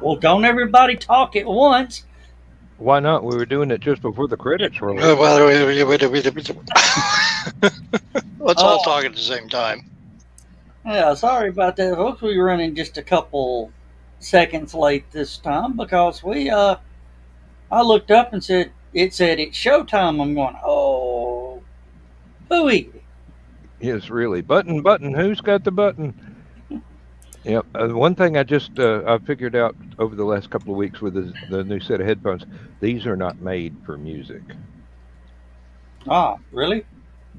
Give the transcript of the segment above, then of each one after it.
Well, don't everybody talk at once. Why not? We were doing it just before the credits rolled. Let's all talk at the same time. Yeah, sorry about that, folks. We were running just a couple seconds late this time because I looked up and it said it's showtime. I'm going, oh, pooey. Yes, really. Button. Who's got the button? Yep. One thing I figured out over the last couple of weeks with the new set of headphones, these are not made for music. Ah, really?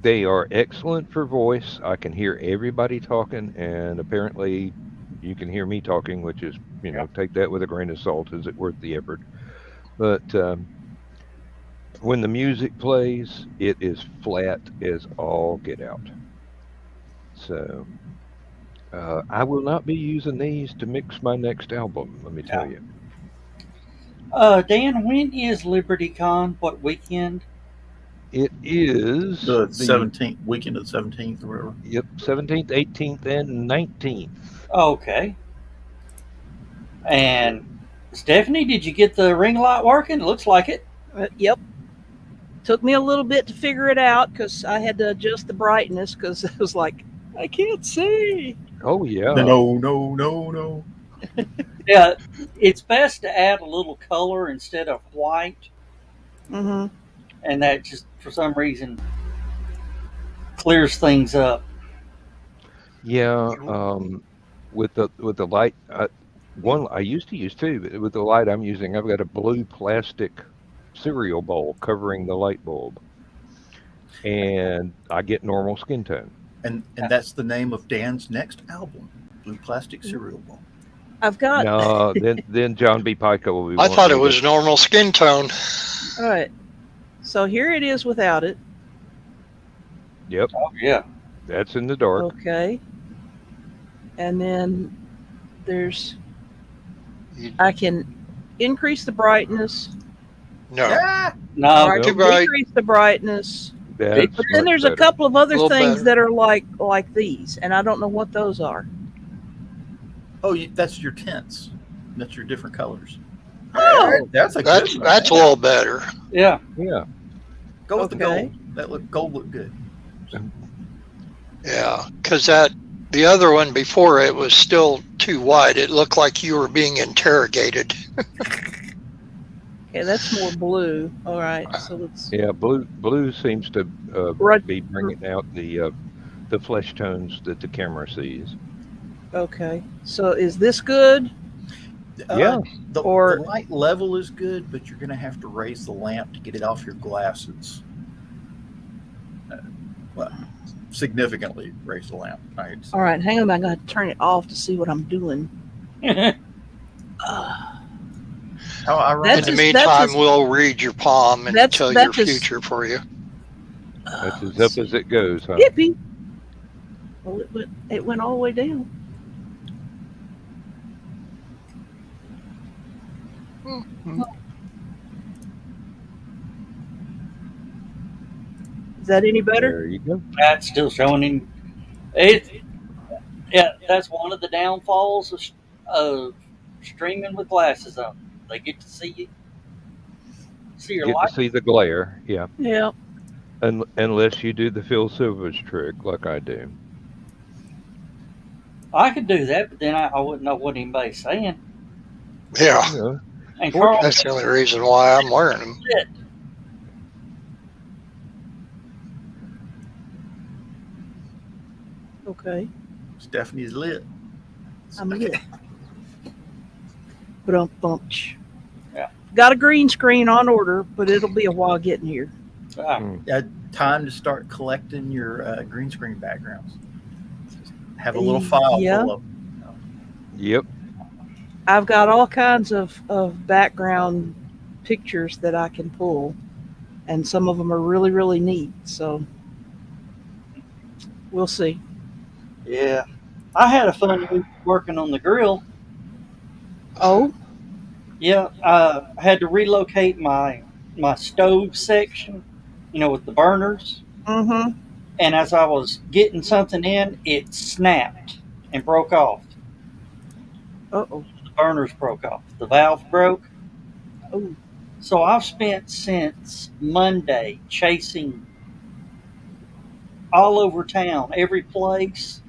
They are excellent for voice. I can hear everybody talking, and apparently you can hear me talking, which is, take that with a grain of salt. Is it worth the effort? But when the music plays, it is flat as all get out. So I will not be using these to mix my next album, let me tell you. Dan, when is LibertyCon? What weekend? It is the 17th weekend of the 17th or whatever. Yep, 17th, 18th, and 19th. Okay. And Stephanie, did you get the ring light working? It looks like it. Yep. Took me a little bit to figure it out because I had to adjust the brightness because it was like, I can't see. Oh, yeah. No. Yeah, it's best to add a little color instead of white. Mm-hmm. And that just, for some reason, clears things up. Yeah, with the light, one I used to use too, but with the light I'm using, I've got a blue plastic cereal bowl covering the light bulb, and I get normal skin tone. And that's the name of Dan's next album, Blue Plastic Cereal Bowl. I've got. No, then John B. Pico will be. I thought it was normal skin tone. All right. So here it is without it. Yep. Oh, yeah. That's in the dark. Okay. And then I can increase the brightness. No. No, or I can decrease the brightness. That's but then there's a couple of other things better. that are like these, and I don't know what those are. Oh, that's your tints. That's your different colors. Oh, that's a little better. Yeah. Yeah. Go with the gold. Gold looked good. Yeah, because the other one before it was still too white. It looked like you were being interrogated. Okay, that's more blue. All right, so let's. Yeah, blue seems to be bringing out the flesh tones that the camera sees. Okay, so is this good? Yeah. The light level is good, but you're going to have to raise the lamp to get it off your glasses. Significantly raise the lamp. All right, hang on. I'm going to turn it off to see what I'm doing. How ironic. In the meantime, we'll read your palm and tell your future for you. That's as up as it goes, huh? Yippee! Well, it went all the way down. Mm-hmm. Is that any better? There you go. That's still showing it. Yeah, that's one of the downfalls of streaming with glasses on. They get to see you. See your light. To see the glare, yeah. Yeah. Unless you do the Phil Silvers trick like I do. I could do that, but then I wouldn't know what anybody's saying. Yeah. And Carl, that's the only reason why I'm wearing them. Okay. Stephanie's lit. I'm lit. Bunch. Yeah. Got a green screen on order, but it'll be a while getting here. Time to start collecting your green screen backgrounds. Have a little file full of them. Yep. I've got all kinds of background pictures that I can pull, and some of them are really, really neat. So we'll see. Yeah. I had a fun week working on the grill. Oh? Yeah, I had to relocate my stove section, with the burners. Mm-hmm. And as I was getting something in, it snapped and broke off. Uh-oh. burners broke off. The valve broke. Oh, So I've spent since Monday chasing all over town, every place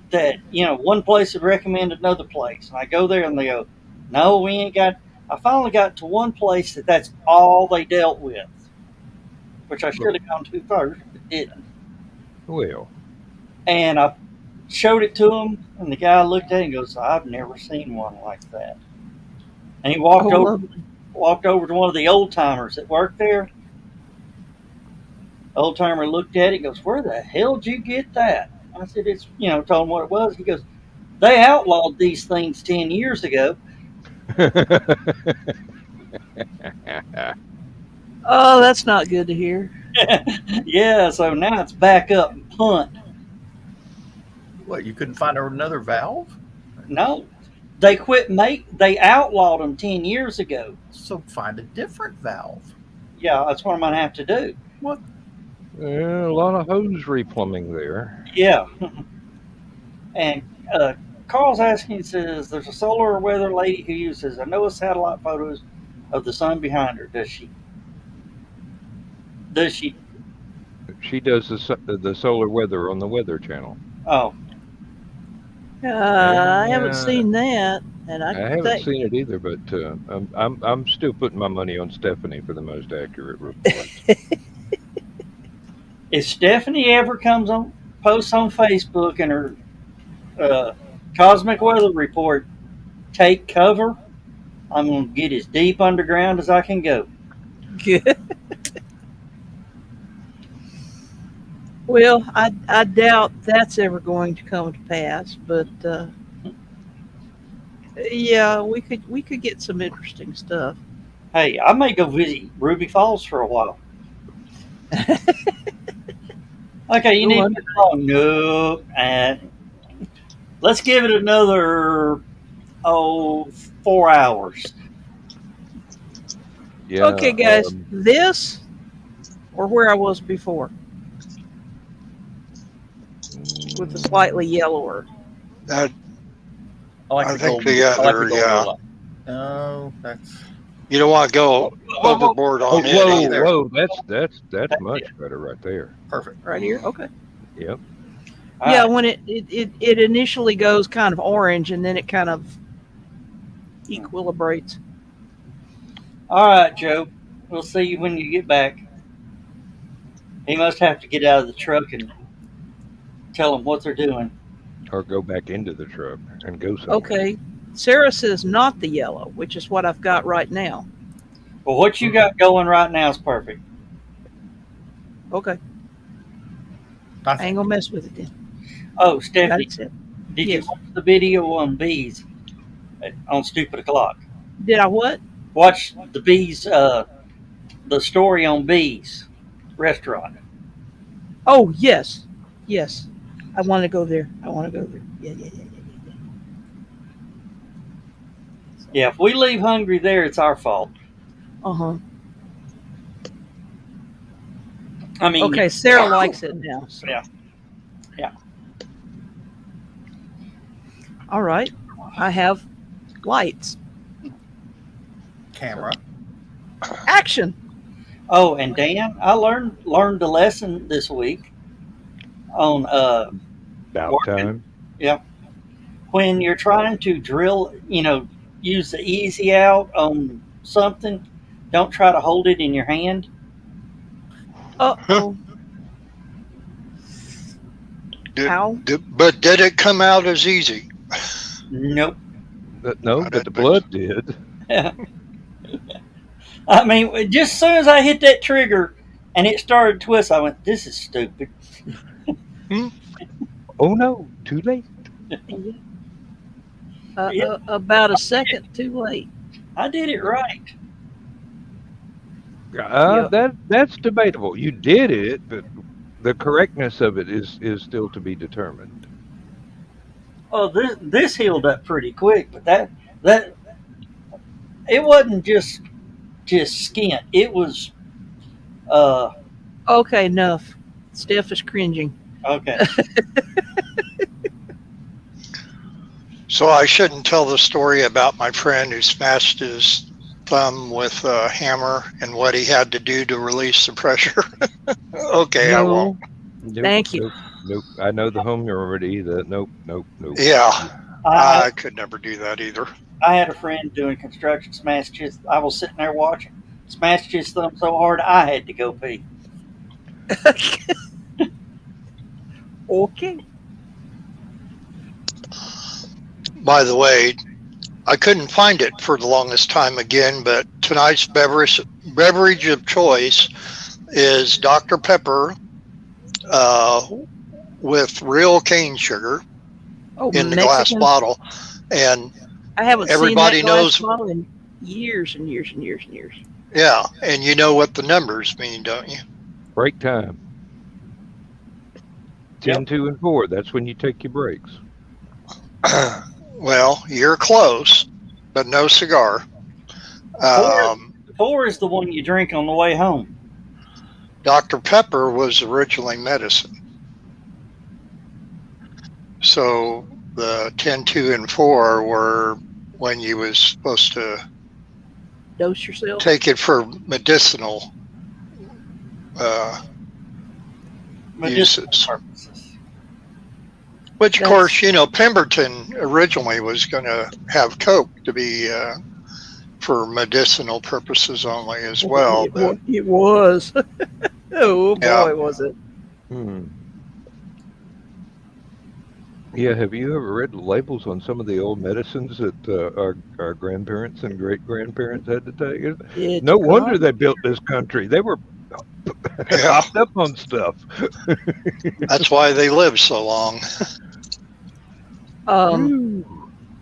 that, one place would recommend another place. And I go there and they go, no, we ain't got. I finally got to one place that's all they dealt with, which I should have gone to first, but didn't. Well, And I showed it to him, and the guy looked at it and goes, I've never seen one like that. And he oh, lovely. walked over to one of the old timers that worked there. Old timer looked at it and goes, where the hell did you get that? I said, it's, told him what it was. He goes, they outlawed these things 10 years ago. Oh, that's not good to hear. Yeah, so now it's back up and punt. What, you couldn't find another valve? No, they they outlawed them 10 years ago. So find a different valve. Yeah, that's what I'm going to have to do. What? Yeah, a lot of hose replumbing there. Yeah. And Carl's asking, he says, there's a solar weather lady who uses, I know, satellite photos of the sun behind her. Does she? She does the solar weather on the Weather Channel. Oh, I haven't seen that, and I haven't seen it either, but I'm still putting my money on Stephanie for the most accurate report. if Stephanie ever posts on Facebook in her cosmic weather report, take cover, I'm going to get as deep underground as I can go. Good. Well, I doubt that's ever going to come to pass, but yeah, we could get some interesting stuff. Hey, I may go visit Ruby Falls for a while. Okay, you need to go. Nope. Let's give it another 4 hours. Yeah. Okay, guys, this or where I was before with the slightly yellower. That, I think the other, yeah. No, that's. You don't want to go overboard on it either. Whoa, that's much better right there. Perfect. Right here? Okay. Yep. Yeah, when it initially goes kind of orange and then it kind of equilibrates. All right, Joe. We'll see you when you get back. He must have to get out of the truck and tell them what they're doing. Or go back into the truck and go somewhere. Okay. Sarah says not the yellow, which is what I've got right now. Well, what you got going right now is perfect. Okay. I ain't gonna mess with it then. Oh, Stephanie, That's it. did Yes. you watch the video on bees on Stupid O'Clock? Did I what? Watch the bees, the story on bees restaurant. Oh, yes. Yes. I want to go there. Yeah. Yeah, if we leave hungry there, it's our fault. Uh-huh. I mean, Okay, Sarah likes it now. So. Yeah. All right. I have lights. Camera. Action. Oh, and Dan, I learned the lesson this week on About time. Yeah, when you're trying to drill, use the easy out on something, don't try to hold it in your hand. Uh-oh. How? But did it come out as easy? Nope. No, but the blood did. I mean, just as soon as I hit that trigger and it started to twist, I went, "This is stupid." Oh no, too late. About a second too late. I did it right. That's debatable. You did it, but the correctness of it is still to be determined. Oh, this healed up pretty quick, but that it wasn't just skin. It was Okay, enough. Steph is cringing. okay. So So I shouldn't tell the story about my friend who smashed his thumb with a hammer and what he had to do to release the pressure. Okay, I won't. Nope, Thank you. nope. I know the home remedy. Nope. Yeah, I, I could never do that either. I had a friend doing construction, smashed his. I was sitting there watching, smashed his thumb so hard I had to go pee. Okay. By the way, I couldn't find it for the longest time again, but tonight's beverage of choice is Dr. Pepper with real cane sugar Oh, in the glass Mexican. bottle. And I haven't everybody seen that glass knows- bottle in years and years and years and years. yeah, and you know what the numbers mean, don't you? Break time. 10, 2, and 4. That's when you take your breaks. Well, you're close, but no cigar. 4 is the one you drink on the way home. Dr. Pepper was originally medicine. So the 10, 2, and 4 were when you was supposed to Dose yourself. take it for medicinal Medicinal uses. purposes. Which, of That's- course, you know, Pemberton originally was going to have Coke to be for medicinal purposes only as well. But It was. Oh boy, Yeah. was it? Yeah, have you ever read the labels on some of the old medicines that our grandparents and great grandparents had to take? It's No wonder gone. they built this country. They were Yeah. hopped up on stuff. that's why they live so long.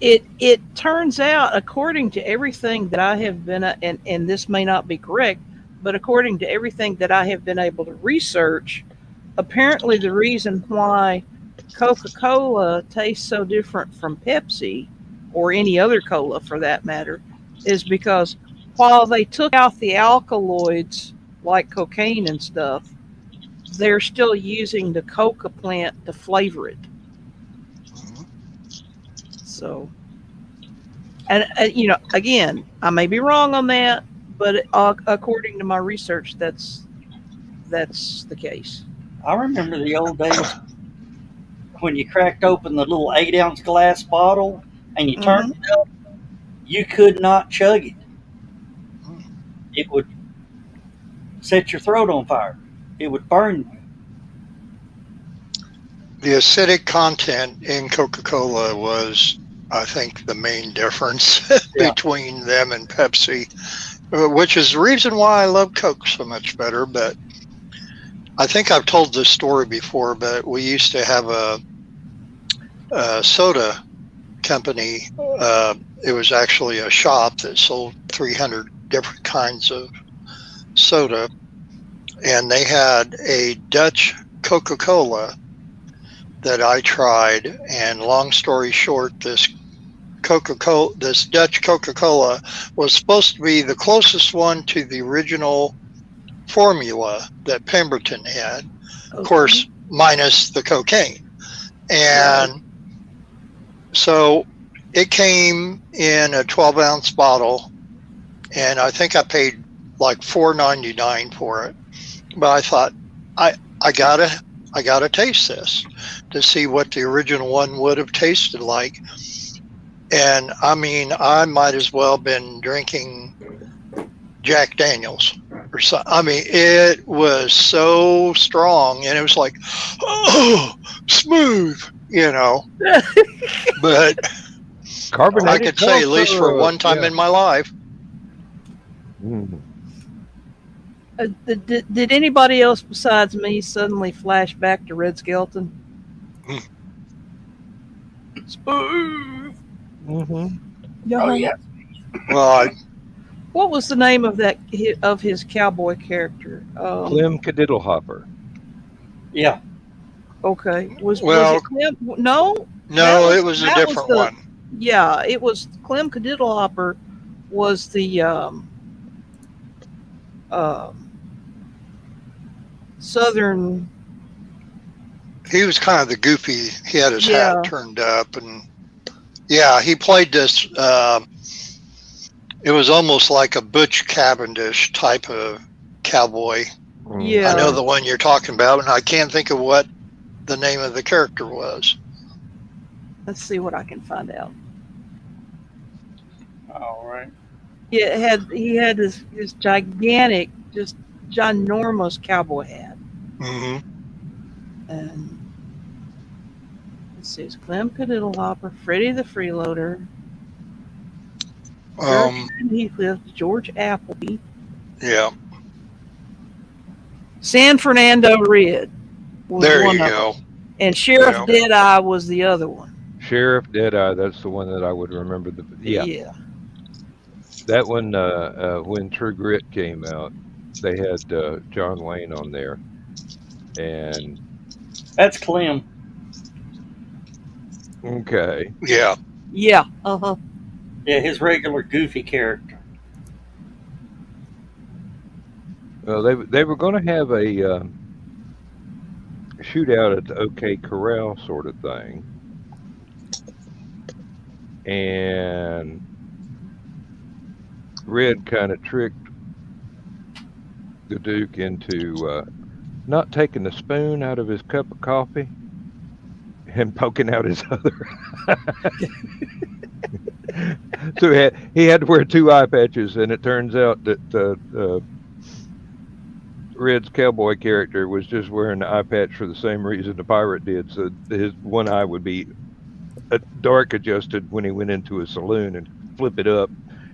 It turns out, according to everything that I have been, and this may not be correct, but according to everything that I have been able to research, apparently the reason why Coca-Cola tastes so different from Pepsi, or any other cola for that matter, is because while they took out the alkaloids like cocaine and stuff, they're still using the coca plant to flavor it. So, and you know, again, I may be wrong on that, but according to my research, that's the case. I remember the old days when you cracked open the little 8-ounce glass bottle and you turned it up, you could not chug it. It would set your throat on fire. It would burn you. The acidic content in Coca-Cola was, I think, the main difference Yeah. between them and Pepsi, which is the reason why I love Coke so much better. But I think I've told this story before, but we used to have a soda company. It was actually a shop that sold 300 different kinds of soda, and they had a Dutch Coca-Cola that I tried. And long story short, this Dutch Coca-Cola was supposed to be the closest one to the original formula that Pemberton had, of course, minus the cocaine. And so it came in a 12-ounce bottle, and I think I paid like $4.99 for it. But I thought, I gotta taste this to see what the original one would have tasted like. And I mean, I might as well have been drinking Jack Daniels or something. I mean, it was so strong, and it was like, oh, smooth, you know. But Carbonated I could say, at least for Coke, one time yeah. in my life. Did anybody else besides me suddenly flash back to Red Skelton? Smooth. Oh, yeah. Well, What was the name of his cowboy character? Clem Cadiddlehopper. Yeah. Okay. Was Well- it Clem? No. no, it was a that was different the- one. Yeah, it was Clem Cadiddlehopper. Was the Southern? He was kind of the goofy. He had his Yeah. hat turned up, and Yeah, he played this. It was almost like a Butch Cavendish type of cowboy. Yeah. I know the one you're talking about, and I can't think of what the name of the character was. Let's see what I can find out. All right. Yeah, he had this gigantic, just ginormous cowboy hat. Hmm. And let's see, it's Clem Cadiddlehopper, Freddie the Freeloader, Gertrude Heathcliff, George Appleby, Yeah. San Fernando Red was There one you of go. them. And Sheriff Yeah. Deadeye was the other one. Sheriff Deadeye, that's the one that I would remember. Yeah. That one, when True Grit came out, they had John Wayne on there. And, That's Clem. okay. Yeah. Yeah. Uh-huh. Yeah, his regular goofy character. Well, they were going to have a shootout at the OK Corral sort of thing. And Red kind of tricked the Duke into not taking the spoon out of his cup of coffee and poking out his other. So he had to wear 2 eye patches, and it turns out that Red's cowboy character was just wearing the eye patch for the same reason the pirate did, so his one eye would be dark adjusted when he went into a saloon and flip it up,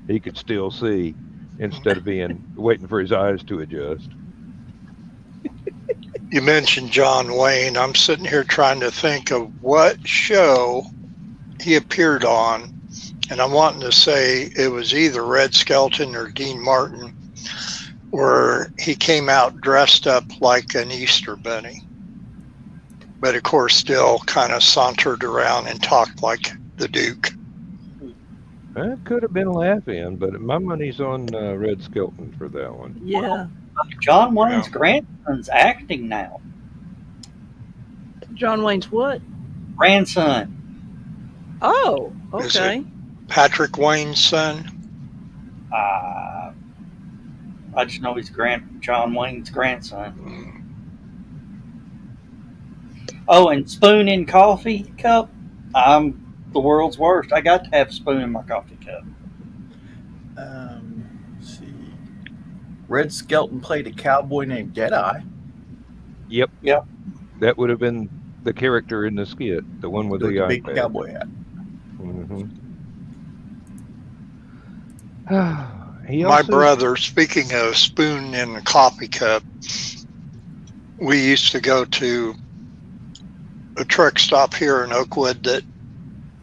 he could still see instead of waiting for his eyes to adjust. You mentioned John Wayne. I'm sitting here trying to think of what show he appeared on, and I'm wanting to say it was either Red Skelton or Dean Martin, where he came out dressed up like an Easter bunny, but of course still kind of sauntered around and talked like the Duke. That could have been Laugh-In, but my money's on Red Skelton for that one. Yeah. John Wayne's grandson's acting now. John Wayne's what? Grandson. Oh, Is okay. Patrick Wayne's son. I just know he's John Wayne's grandson. Oh, and spoon in coffee cup. I'm the world's worst. I got to have a spoon in my coffee cup. Let's see. Red Skelton played a cowboy named Deadeye. Yep. Yep. That would have been the character in the skit, the one with the eye big patch. cowboy hat. My brother, speaking of spoon in the coffee cup, we used to go to a truck stop here in Oakwood that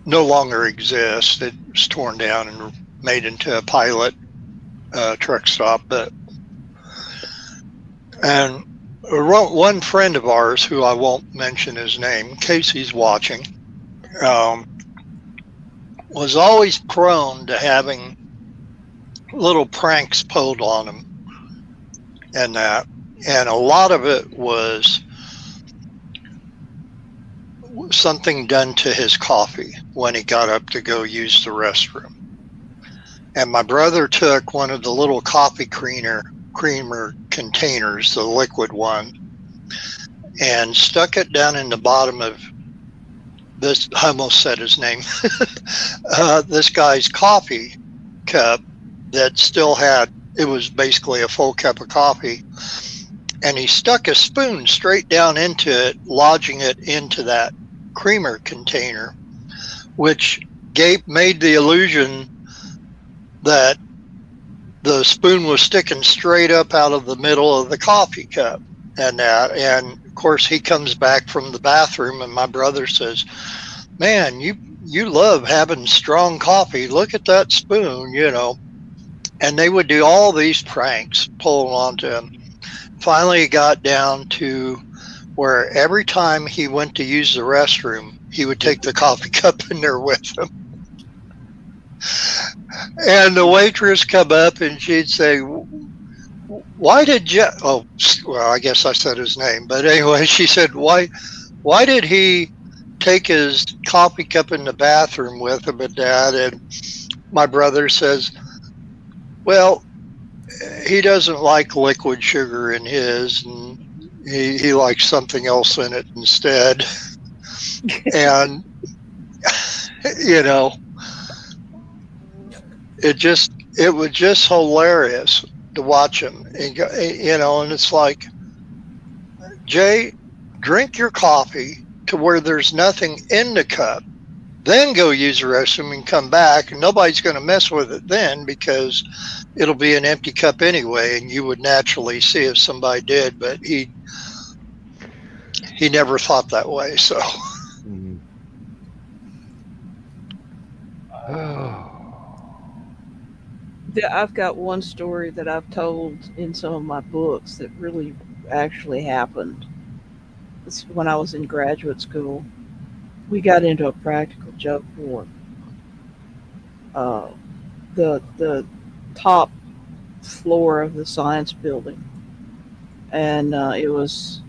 no longer exists. It was torn down and made into a pilot truck stop. And one friend of ours, who I won't mention his name in case he's watching, was always prone to having little pranks pulled on him and that. And a lot of it was something done to his coffee when he got up to go use the restroom. And my brother took one of the little coffee creamer containers, the liquid one, and stuck it down in the bottom of this, I almost said his name, this guy's coffee cup that still had, it was basically a full cup of coffee. And he stuck a spoon straight down into it, lodging it into that creamer container, which made the illusion that the spoon was sticking straight up out of the middle of the coffee cup. And of course he comes back from the bathroom and my brother says, "Man, you love having strong coffee. Look at that spoon," you know. And they would do all these pranks, pulling onto him. Finally, it got down to where every time he went to use the restroom, he would take the coffee cup in there with him. And the waitress come up and she'd say, "Why did you?" Well, I guess I said his name, but anyway, she said, "Why did he take his coffee cup in the bathroom with him at Dad, and my brother says, well, he doesn't like liquid sugar in his, and he likes something else in it instead. And, you know, it was just hilarious to watch him. And, you know, and it's like, Jay, drink your coffee to where there's nothing in the cup, then go use the restroom and come back, and nobody's going to mess with it then because it'll be an empty cup anyway, and you would naturally see if somebody did, but he never thought that way. So I've got one story that I've told in some of my books that really actually happened. This when I was in graduate school. We got into a practical joke war. The top floor of the science building, and it was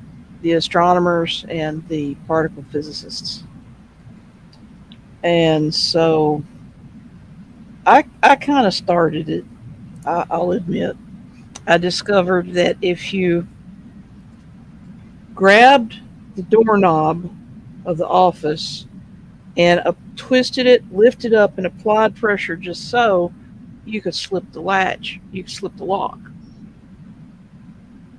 the astronomers and the particle physicists. And so I kind of started it. I'll admit. I discovered that if you grabbed the doorknob of the office and twisted it, lifted up, and applied pressure just so, you could slip the latch, you could slip the lock.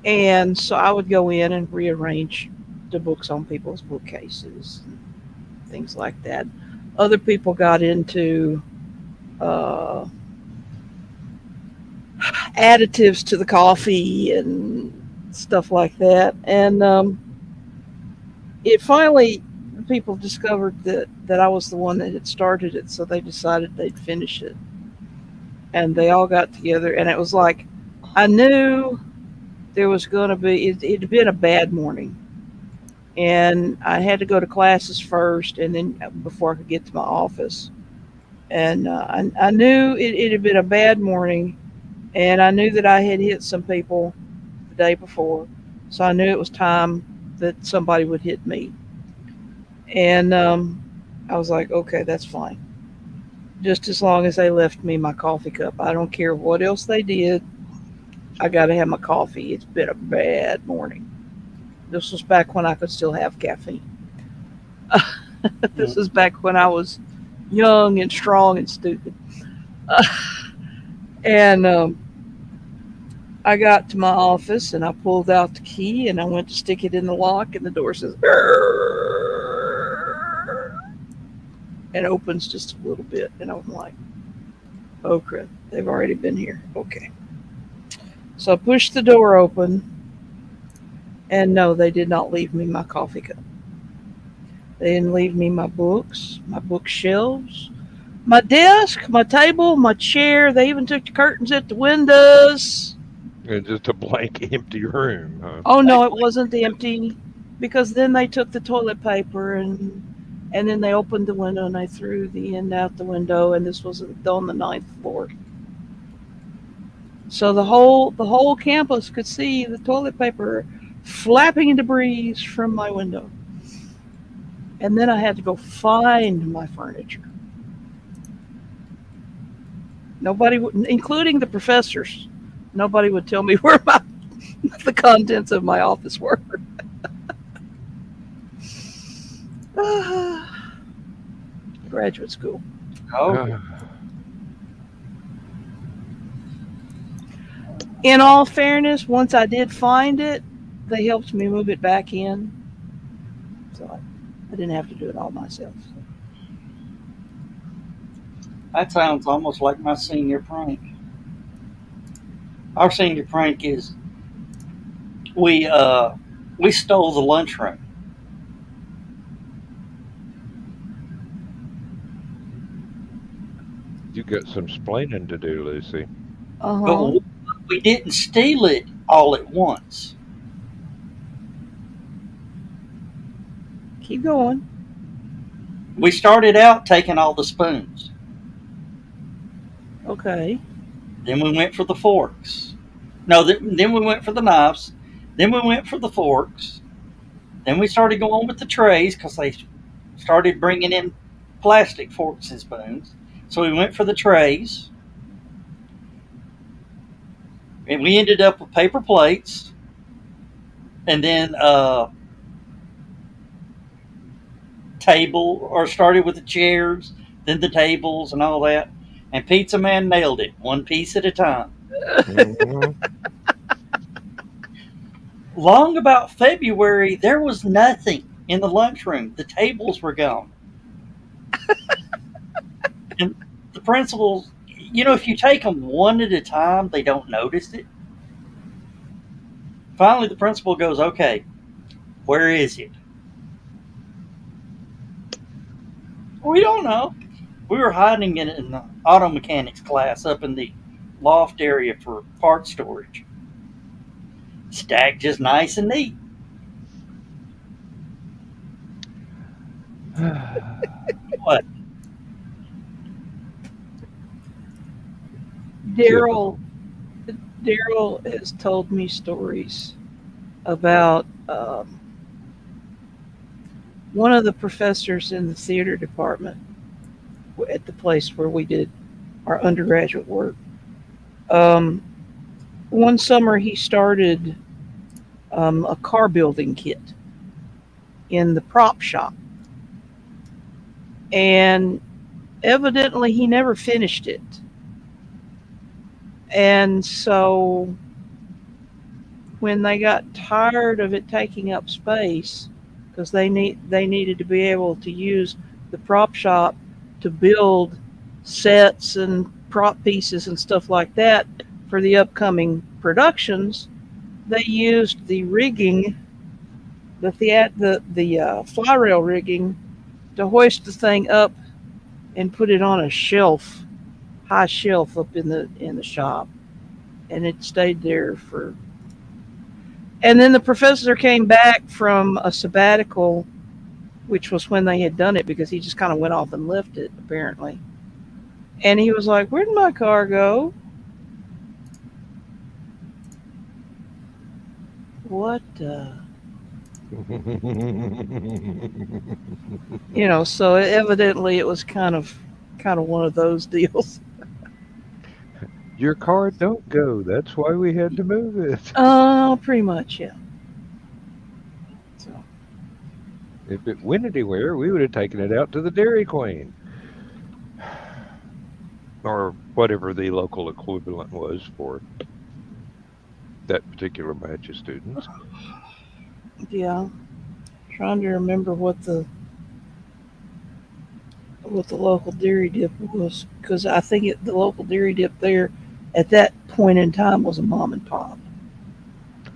And so I would go in and rearrange the books on people's bookcases, and things like that. Other people got into additives to the coffee and stuff like that. And it finally, people discovered that I was the one that had started it, so they decided they'd finish it. And they all got together, and it was like, I knew there was going to be, it had been a bad morning. And I had to go to classes first, and then before I could get to my office. And I knew it had been a bad morning, and I knew that I had hit some people the day before. So I knew it was time that somebody would hit me. And I was like, okay, that's fine. Just as long as they left me my coffee cup. I don't care what else they did. I got to have my coffee. It's been a bad morning. This was back when I could still have caffeine. This was back when I was young and strong and stupid. And I got to my office, and I pulled out the key, and I went to stick it in the lock, and the door says, and opens just a little bit. And I'm like, oh crap, they've already been here. Okay. So I pushed the door open, and no, they did not leave me my coffee cup. They didn't leave me my books, my bookshelves, my desk, my table, my chair. They even took the curtains at the windows. And just a blank, empty room, huh? Oh no, it wasn't empty, because then they took the toilet paper and then they opened the window and they threw the end out the window, and this was on the 9th floor. So the whole campus could see the toilet paper flapping in the breeze from my window. And then I had to go find my furniture. Nobody, including the professors, nobody would tell me where the contents of my office were. Graduate school. Oh, In all fairness, once I did find it, they helped me move it back in. So I didn't have to do it all myself. that sounds almost like my senior prank. Our senior prank is we stole the lunchroom. You got some splaining to do, Lucy. Uh-huh. But we didn't steal it all at once. Keep going. We started out taking all the spoons. Okay. Then we went for the forks. No, then we went for the knives. Then we went for the forks. Then we started going with the trays because started bringing in plastic forks and spoons. So we went for the trays, and we ended up with paper plates, and then table, or started with the chairs, then the tables and all that. And Pizza Man nailed it, one piece at a time. Mhm. Long about February, there was nothing in the lunchroom. The tables were gone. And the principals, if you take them one at a time, they don't notice it. Finally, the principal goes, "Okay, where is it?" We don't know. We were hiding it in the auto mechanics class up in the loft area for part storage. Stacked just nice and neat. What? Daryl has told me stories about one of the professors in the theater department at the place where we did our undergraduate work. One summer he started a car building kit in the prop shop, and evidently he never finished it. And so when they got tired of it taking up space, because they needed to be able to use the prop shop to build sets and prop pieces and stuff like that for the upcoming productions, they used the rigging, the fly rail rigging, to hoist the thing up and put it on a shelf, high shelf up in the shop, and it stayed there for. And then the professor came back from a sabbatical, which was when they had done it, because he just kind of went off and left it apparently. And he was like, "Where did my car go?" What? So evidently it was kind of one of those deals. Your car don't go. That's why we had to move it. Pretty much, yeah. So If it went anywhere, we would have taken it out to the Dairy Queen. Or whatever the local equivalent was for that particular batch of students. yeah, trying to remember what the local dairy dip was, because I think the local dairy dip there at that point in time was a mom and pop.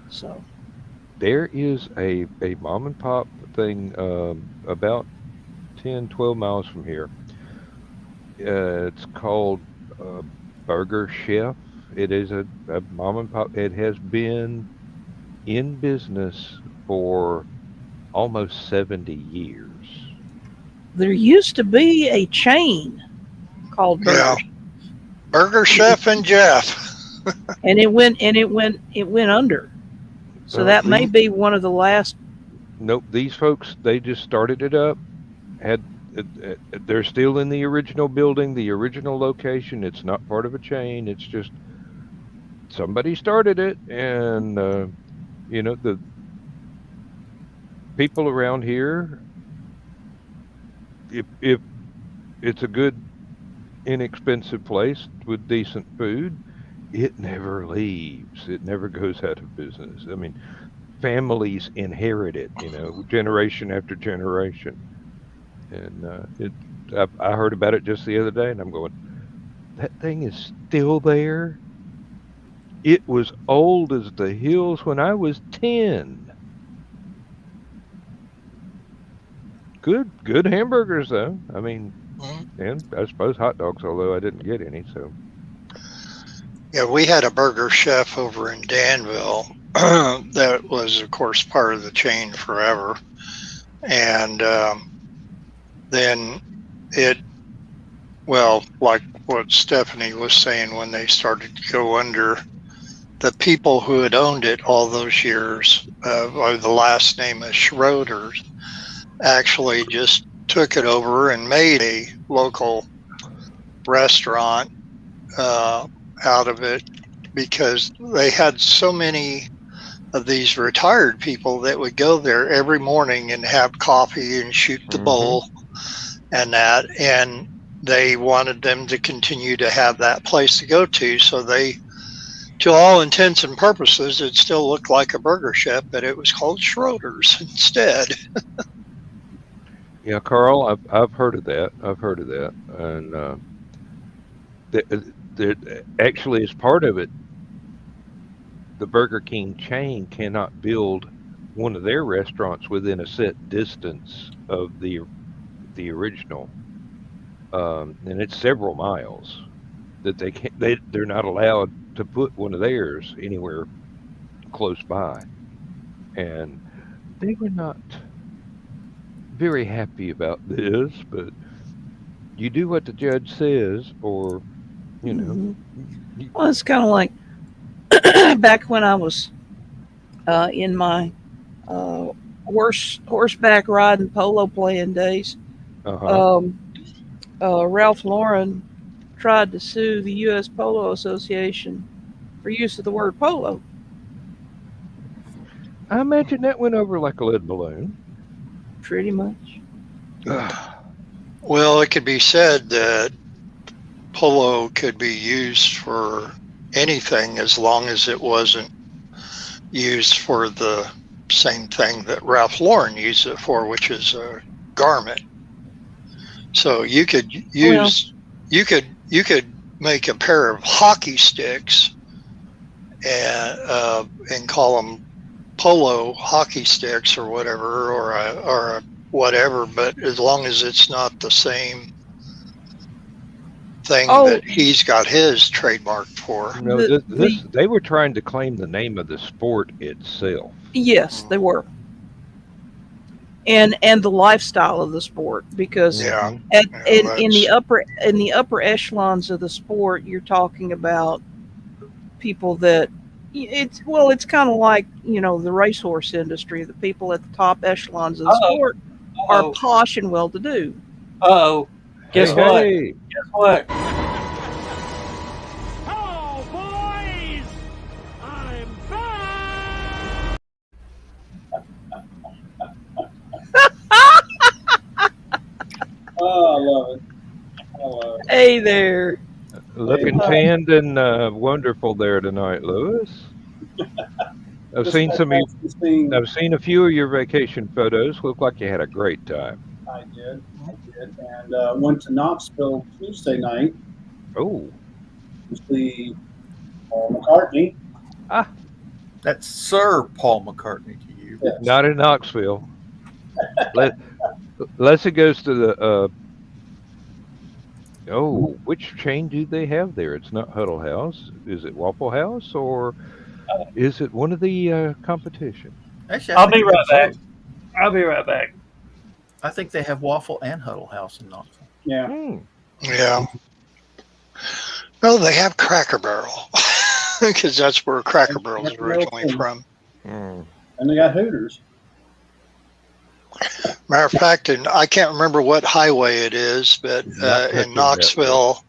So There is a mom and pop thing about 10, 12 miles from here. It's called Burger Chef. It is a mom and pop. It has been in business for almost 70 years. there used to be a chain called Yeah. Burger Chef and Jeff. and it went under. So that may be one of the last. Nope, these folks, they just started it up. They're still in the original building, the original location. It's not part of a chain. It's just somebody started it, and the people around here, if it's a good, inexpensive place with decent food, it never leaves. It never goes out of business. I mean, families inherit it, generation after generation. And I heard about it just the other day, and I'm going, that thing is still there. It was old as the hills when I was 10. Good hamburgers though. I mean, and I suppose hot dogs, although I didn't get any. So Yeah, we had a Burger Chef over in Danville that was, of course, part of the chain forever. And then like what Stephanie was saying, when they started to go under, the people who had owned it all those years, or the last name is Schroeder's, actually just took it over and made a local restaurant out of it, because they had so many of these retired people that would go there every morning and have coffee and shoot the bull and that, and they wanted them to continue to have that place to go to. So they, to all intents and purposes, it still looked like a burger shop, but it was called Schroeder's instead. Yeah, Carl, I've heard of that. I've heard of that, and actually, as part of it, the Burger King chain cannot build one of their restaurants within a set distance of the original, and it's several miles that they're not allowed to put one of theirs anywhere close by, and they were not very happy about this. But you do what the judge says, or you know. Well, it's kind of like back when I was in my horseback riding polo playing days. Ralph Lauren tried to sue the U.S. Polo Association for use of the word polo. I imagine that went over like a lead balloon. Pretty much. Well, it could be said that polo could be used for anything as long as it wasn't used for the same thing that Ralph Lauren used it for, which is a garment. So you could use, you could make a pair of hockey sticks and call them polo hockey sticks or whatever, or a whatever, but as long as it's not the same thing that he's got his trademarked for. No, they were trying to claim the name of the sport itself. Yes, they were. And the lifestyle of the sport, because in the upper echelons of the sport, you're talking about people that it's kind of like, you know, the racehorse industry. The people at the top echelons of the sport are posh and well-to-do. Guess what? Guess what? Hello, boys! I'm back! Oh, I love it. I love it. Hey there. Looking tanned and wonderful there tonight, Lewis. I've seen a few of your vacation photos. Look like you had a great time. I did, and went to Knoxville Tuesday night. Oh, to see Paul McCartney. That's Sir Paul McCartney to you. Yes. not in Knoxville. Leslie goes to the. Which chain do they have there? It's not Huddle House. Is it Waffle House, or is it one of the competition? Actually, I'll be right back. I'll be right back. I think they have Waffle and Huddle House in Knoxville. Yeah. Yeah. No, they have Cracker Barrel, because that's where Cracker Barrel is originally from. And they got Hooters. Matter of fact, and I can't remember what highway it is, but in Knoxville,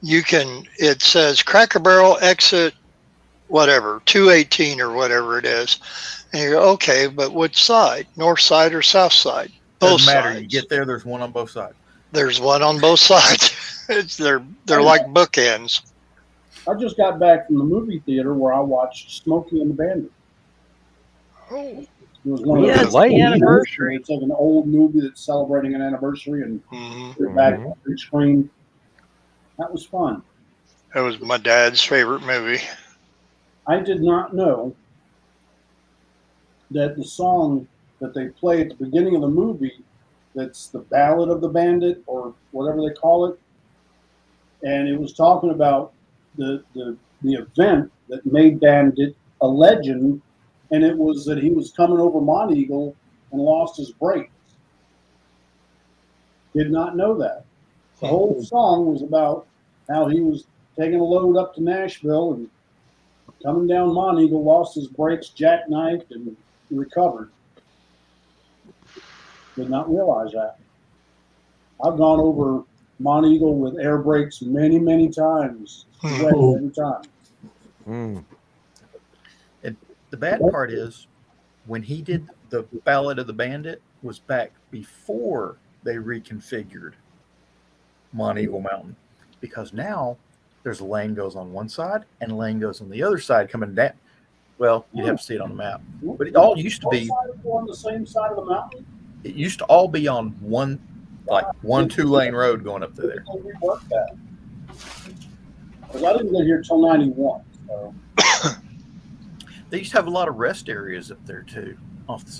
it says Cracker Barrel exit, whatever, 218 or whatever it is. And you go, okay, but which side? North side or south side? Both Doesn't matter. sides. You get there's one on both sides. There's one on both sides. They're like bookends. I just got back from the movie theater where I watched Smokey and the Bandit. Oh. It was one of Yes, the anniversary. It's like an old movie that's celebrating an anniversary, and put it back on the big screen. That was fun. That was my dad's favorite movie. I did not know that the song that they play at the beginning of the movie, that's the Ballad of the Bandit or whatever they call it, and it was talking about the event that made Bandit a legend. And it was that he was coming over Monteagle and lost his brakes. Did not know that. The whole song was about how he was taking a load up to Nashville and coming down Monteagle, lost his brakes, jackknifed, and recovered. Did not realize that. I've gone over Monteagle with air brakes many, many times. Wet every time. Mm. And the bad part is when he did the Ballad of the Bandit was back before they reconfigured Monteagle Mountain, because now there's a lane goes on one side and a lane goes on the other side coming down. Well, you'd have to see it on the map, but it all used to be on the same side of the mountain. it used to all be on one, like 2-lane road going up to there. We worked that because I didn't get here till '91. So. They used to have a lot of rest areas up there too.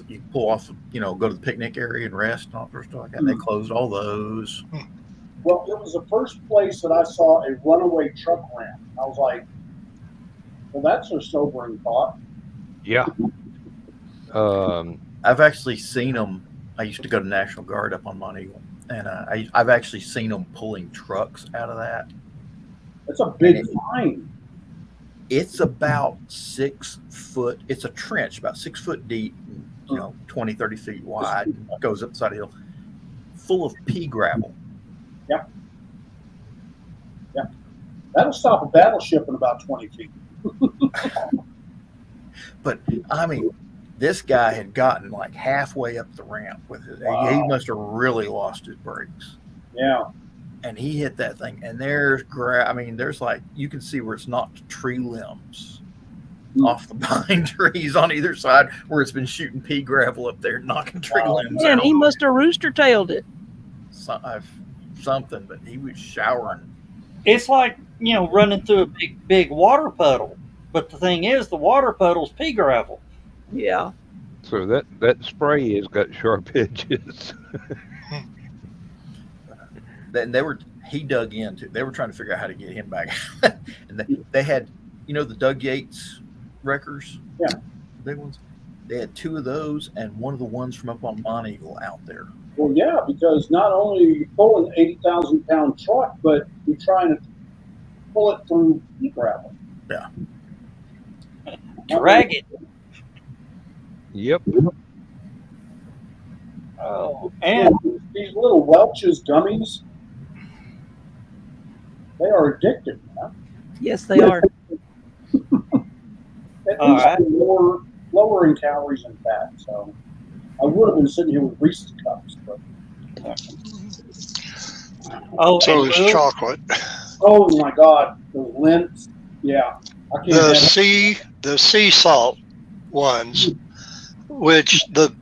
You pull off, go to the picnic area and rest and all sorts of stuff like that. They closed all those. Well, it was the first place that I saw a runaway truck ramp. I was like, well, that's a sobering thought. Yeah. I've actually seen them. I used to go to National Guard up on Monteagle, and I've actually seen them pulling trucks out of that. It's a big find. It's about 6 foot. It's a trench about 6 foot deep, 20, 30 feet wide. And goes up the side of the hill, full of pea gravel. Yep. That'll stop a battleship in about 20 feet. But I mean, this guy had gotten like halfway up the ramp with it. Wow. He must have really lost his brakes. Yeah. And he hit that thing, and there's like, you can see where it's knocked tree limbs off the pine trees on either side, where it's been shooting pea gravel up there, knocking tree limbs out. And he must have rooster-tailed it. Something, but he was showering. It's like, running through a big water puddle. But the thing is, the water puddle's pea gravel. Yeah. So that spray has got sharp edges. Then he dug into. They were trying to figure out how to get him back, and they had, the Doug Yates wreckers, yeah, big ones. They had 2 of those and one of the ones from up on Monteagle out there. Well, yeah, because not only are you pulling an 80,000-pound truck, but you're trying to pull it through pea gravel. Yeah. Drag it. Yep. Oh, and these little Welch's gummies, they are addictive, man. Yes, they are. At least lower in calories and fat. So I would have been sitting here with Reese's cups, but so is chocolate. Oh my God, the Lindt, yeah. I can't the sea salt ones, which the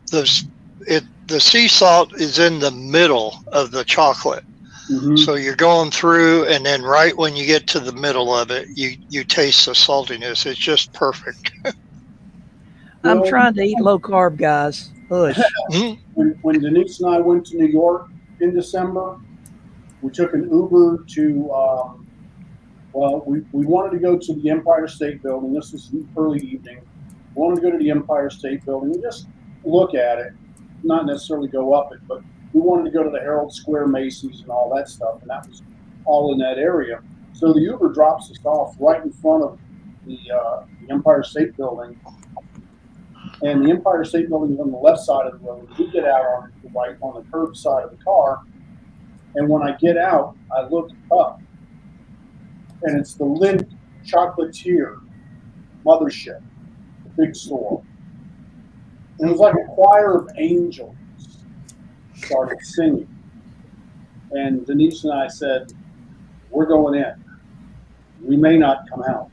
sea salt is in the middle of the chocolate. Mm-hmm. So you're going through, and then right when you get to the middle of it, you taste the saltiness. It's just perfect. I'm trying to eat low carb, guys. Hush. When Denise and I went to New York in December, we took an Uber to, we wanted to go to the Empire State Building. This was early evening. We wanted to go to the Empire State Building and just look at it, not necessarily go up it, but we wanted to go to the Herald Square Macy's and all that stuff, and that was all in that area. So the Uber drops us off right in front of the Empire State Building, and the Empire State Building is on the left side of the road. We get out on the right, on the curb side of the car, and when I get out, I look up, and it's the Lindt Chocolatier mothership, the big store. And it was like a choir of angels started singing. And Denise and I said, we're going in. We may not come out.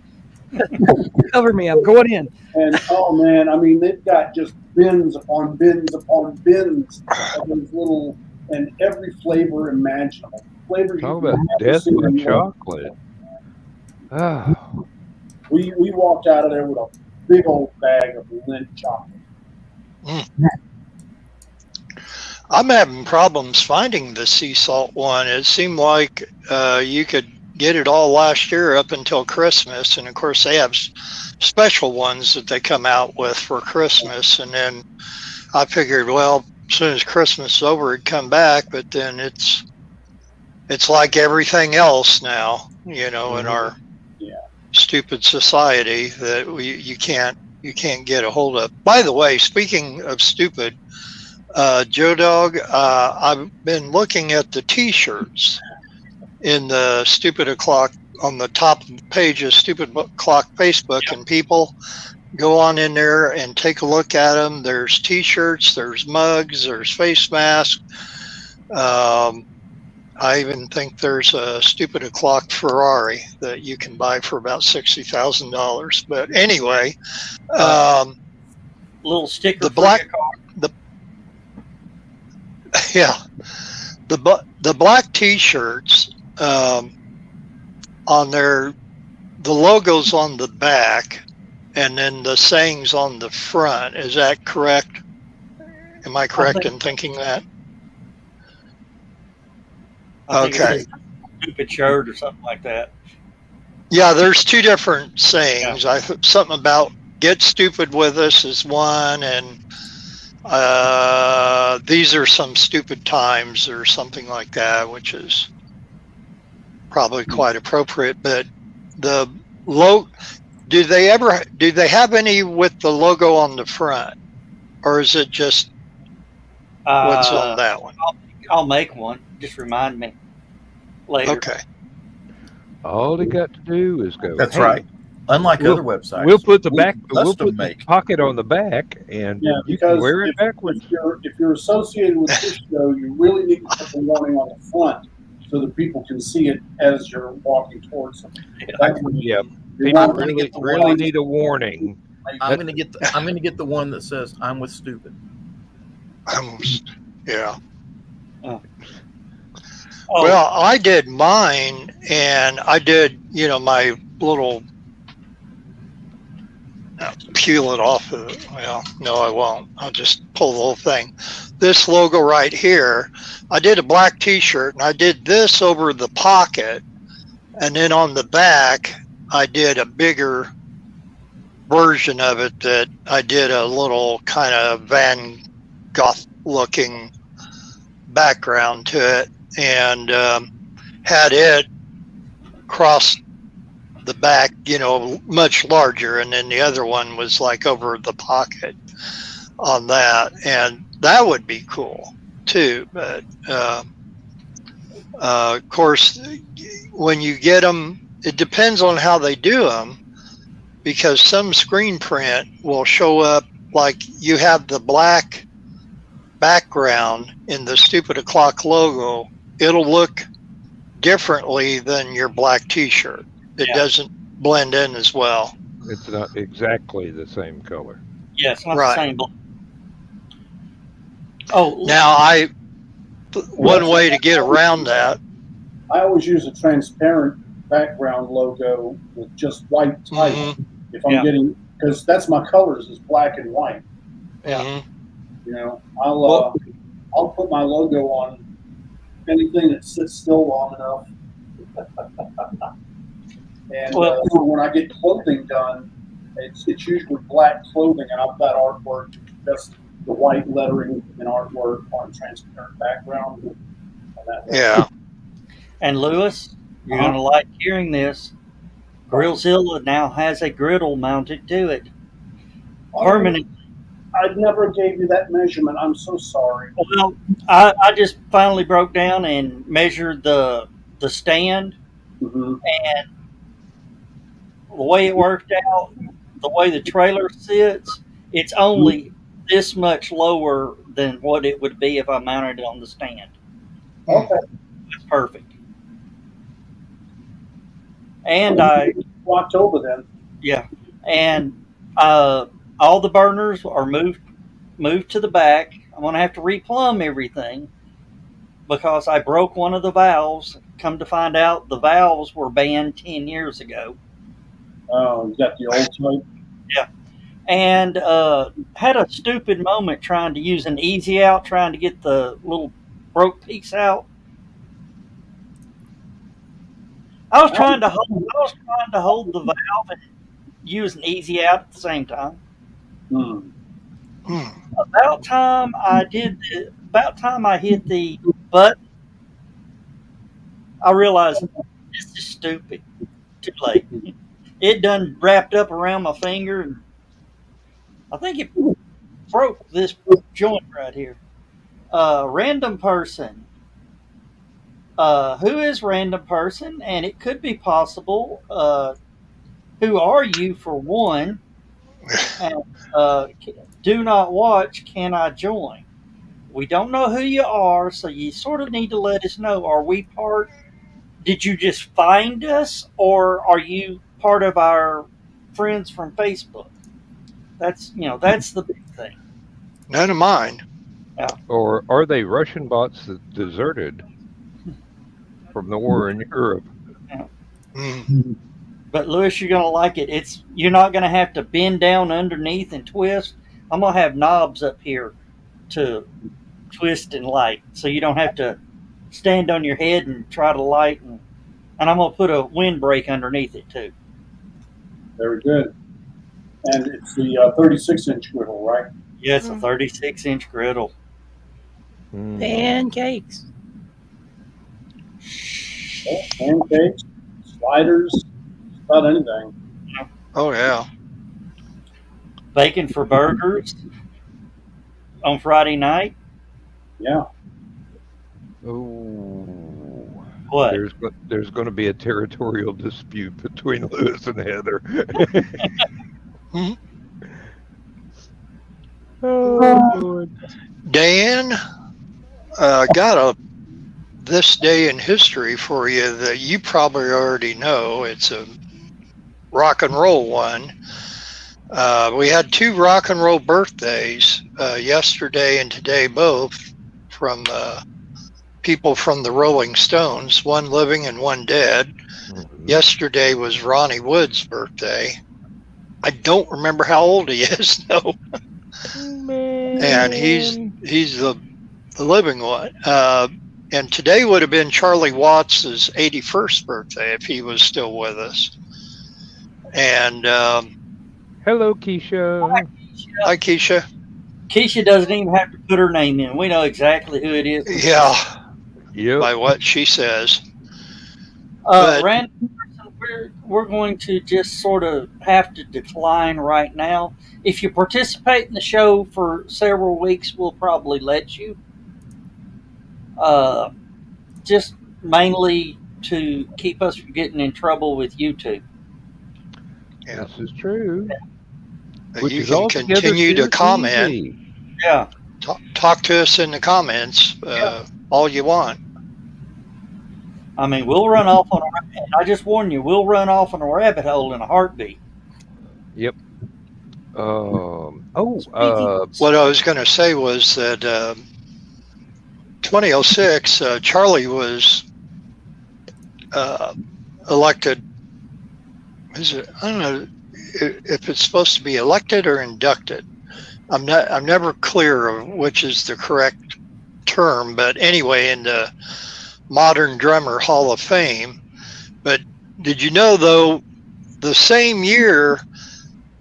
Cover me, I'm going in. And oh man, I mean, they've got just bins upon bins upon bins of those little, and every flavor imaginable. Flavors. Talk about death by chocolate. Oh. We walked out of there with a big old bag of Lindt chocolate. I'm having problems finding the sea salt one. It seemed like you could get it all last year up until Christmas, and of course they have special ones that they come out with for Christmas. And then I figured, well, as soon as Christmas is over, it'd come back. But then it's like everything else now, in our stupid society that you can't get a hold of. By the way, speaking of stupid, Joe Dog, I've been looking at the T-shirts in the Stupid O'Clock on the top of the page of Stupid O'Clock Facebook, and people go on in there and take a look at them. There's T-shirts, there's mugs, there's face masks. I even think there's a Stupid O'Clock Ferrari that you can buy for about $60,000. But anyway, little sticker. The black, yeah, the black T-shirts on there, the logo's on the back, and then the sayings on the front. Is that correct? Am I correct in thinking that? Okay. Stupid shirt or something like that. Yeah, there's two different sayings. Yeah. Something about "get stupid with us" is one, and these are some stupid times or something like that, which is probably quite appropriate. But the do they have any with the logo on the front, or is it just what's on that one? I'll make one. Just remind me later. Okay. All they got to do is go. That's right. Unlike other websites, we'll put the pocket on the back, and you can wear it backwards. If you're associated with this show, you really need to put the warning on the front so that people can see it as you're walking towards them. Yeah, people really need a warning. I'm going to get the one that says "I'm with stupid." Yeah. Well, I did mine, and I did, my little peel it off of it. Well, no, I won't. I'll just pull the whole thing. This logo right here, I did a black T-shirt, and I did this over the pocket, and then on the back, I did a bigger version of it that I did a little kind of Van Gogh looking background to it, and had it across the back, much larger, and then the other one was like over the pocket on that, and that would be cool too. But of course, when you get them, it depends on how they do them, because some screen print will show up like you have the black background in the Stupid O'Clock logo. It'll look differently than your black T-shirt. It doesn't blend in as well. It's not exactly the same color. Yeah, it's not the same. Now one way to get around that. I always use a transparent background logo with just white type. Mm-hmm. If I'm getting, because that's my colors is black and white. Yeah. I'll put my logo on anything that sits still long enough. And when I get clothing done, it's usually black clothing, and I've got artwork, just the white lettering and artwork on a transparent background. Yeah. And Lewis, you're going to like hearing this. Grillzilla now has a griddle mounted to it. Permanent. I never gave you that measurement. I'm so sorry. Well, I just finally broke down and measured the stand, and the way it worked out, the way the trailer sits, it's only this much lower than what it would be if I mounted it on the stand. Okay. It's perfect. And October then. Yeah. And all the burners are moved to the back. I'm going to have to replumb everything because I broke one of the valves. Come to find out, the valves were banned 10 years ago. Oh, you got the old type? Yeah. And had a stupid moment trying to use an easy out, trying to get the little broke piece out. I was trying to hold the valve and use an easy out at the same time. About time I hit the button, I realized this is stupid. Too late. It done wrapped up around my finger, and I think it broke this joint right here. Random person. Who is random person? And it could be possible. Who are you for one? And do not watch. Can I join? We don't know who you are, so you sort of need to let us know. Are we part? Did you just find us, or are you part of our friends from Facebook? That's the big thing. None of mine. Or are they Russian bots that deserted from the war in Europe? Mm. But Lewis, you're gonna like it. You're not gonna have to bend down underneath and twist. I'm gonna have knobs up here to twist and light, so you don't have to stand on your head and try to light. And I'm gonna put a windbreak underneath it too. Very good. And it's the 36-inch griddle, right? Yeah, it's a 36-inch griddle. Pancakes. Pancakes, sliders, about anything. Oh yeah. Bacon for burgers on Friday night. Yeah. Oh, What? there's going to be a territorial dispute between Lewis and Heather. Mhm. Oh, Lord. Dan, got a this day in history for you that you probably already know. It's a rock and roll one. We had 2 rock and roll birthdays yesterday and today, both from people from the Rolling Stones, one living and one dead. Mhm. Yesterday was Ronnie Wood's birthday. I don't remember how old he is, though. And he's the living one. And today would have been Charlie Watts' 81st birthday if he was still with us. And Hello, Keisha. hi, Keisha. Keisha doesn't even have to put her name in. We know exactly who it is. Yeah, Yep. by what she says. But- Random person, we're going to just sort of have to decline right now. If you participate in the show for several weeks, we'll probably let you. Just mainly to keep us from getting in trouble with YouTube. Yeah. This is true. Which You is can altogether continue to too comment. easy. Yeah. Talk to us in the comments all you want. I mean, we'll run off on I just warn you, we'll run off on a rabbit hole in a heartbeat. Yep. What I was going to say was that 2006, Charlie was elected. Is it? I don't know if it's supposed to be elected or inducted. I'm never clear of which is the correct term, but anyway, in the Modern Drummer Hall of Fame. But did you know, though, the same year,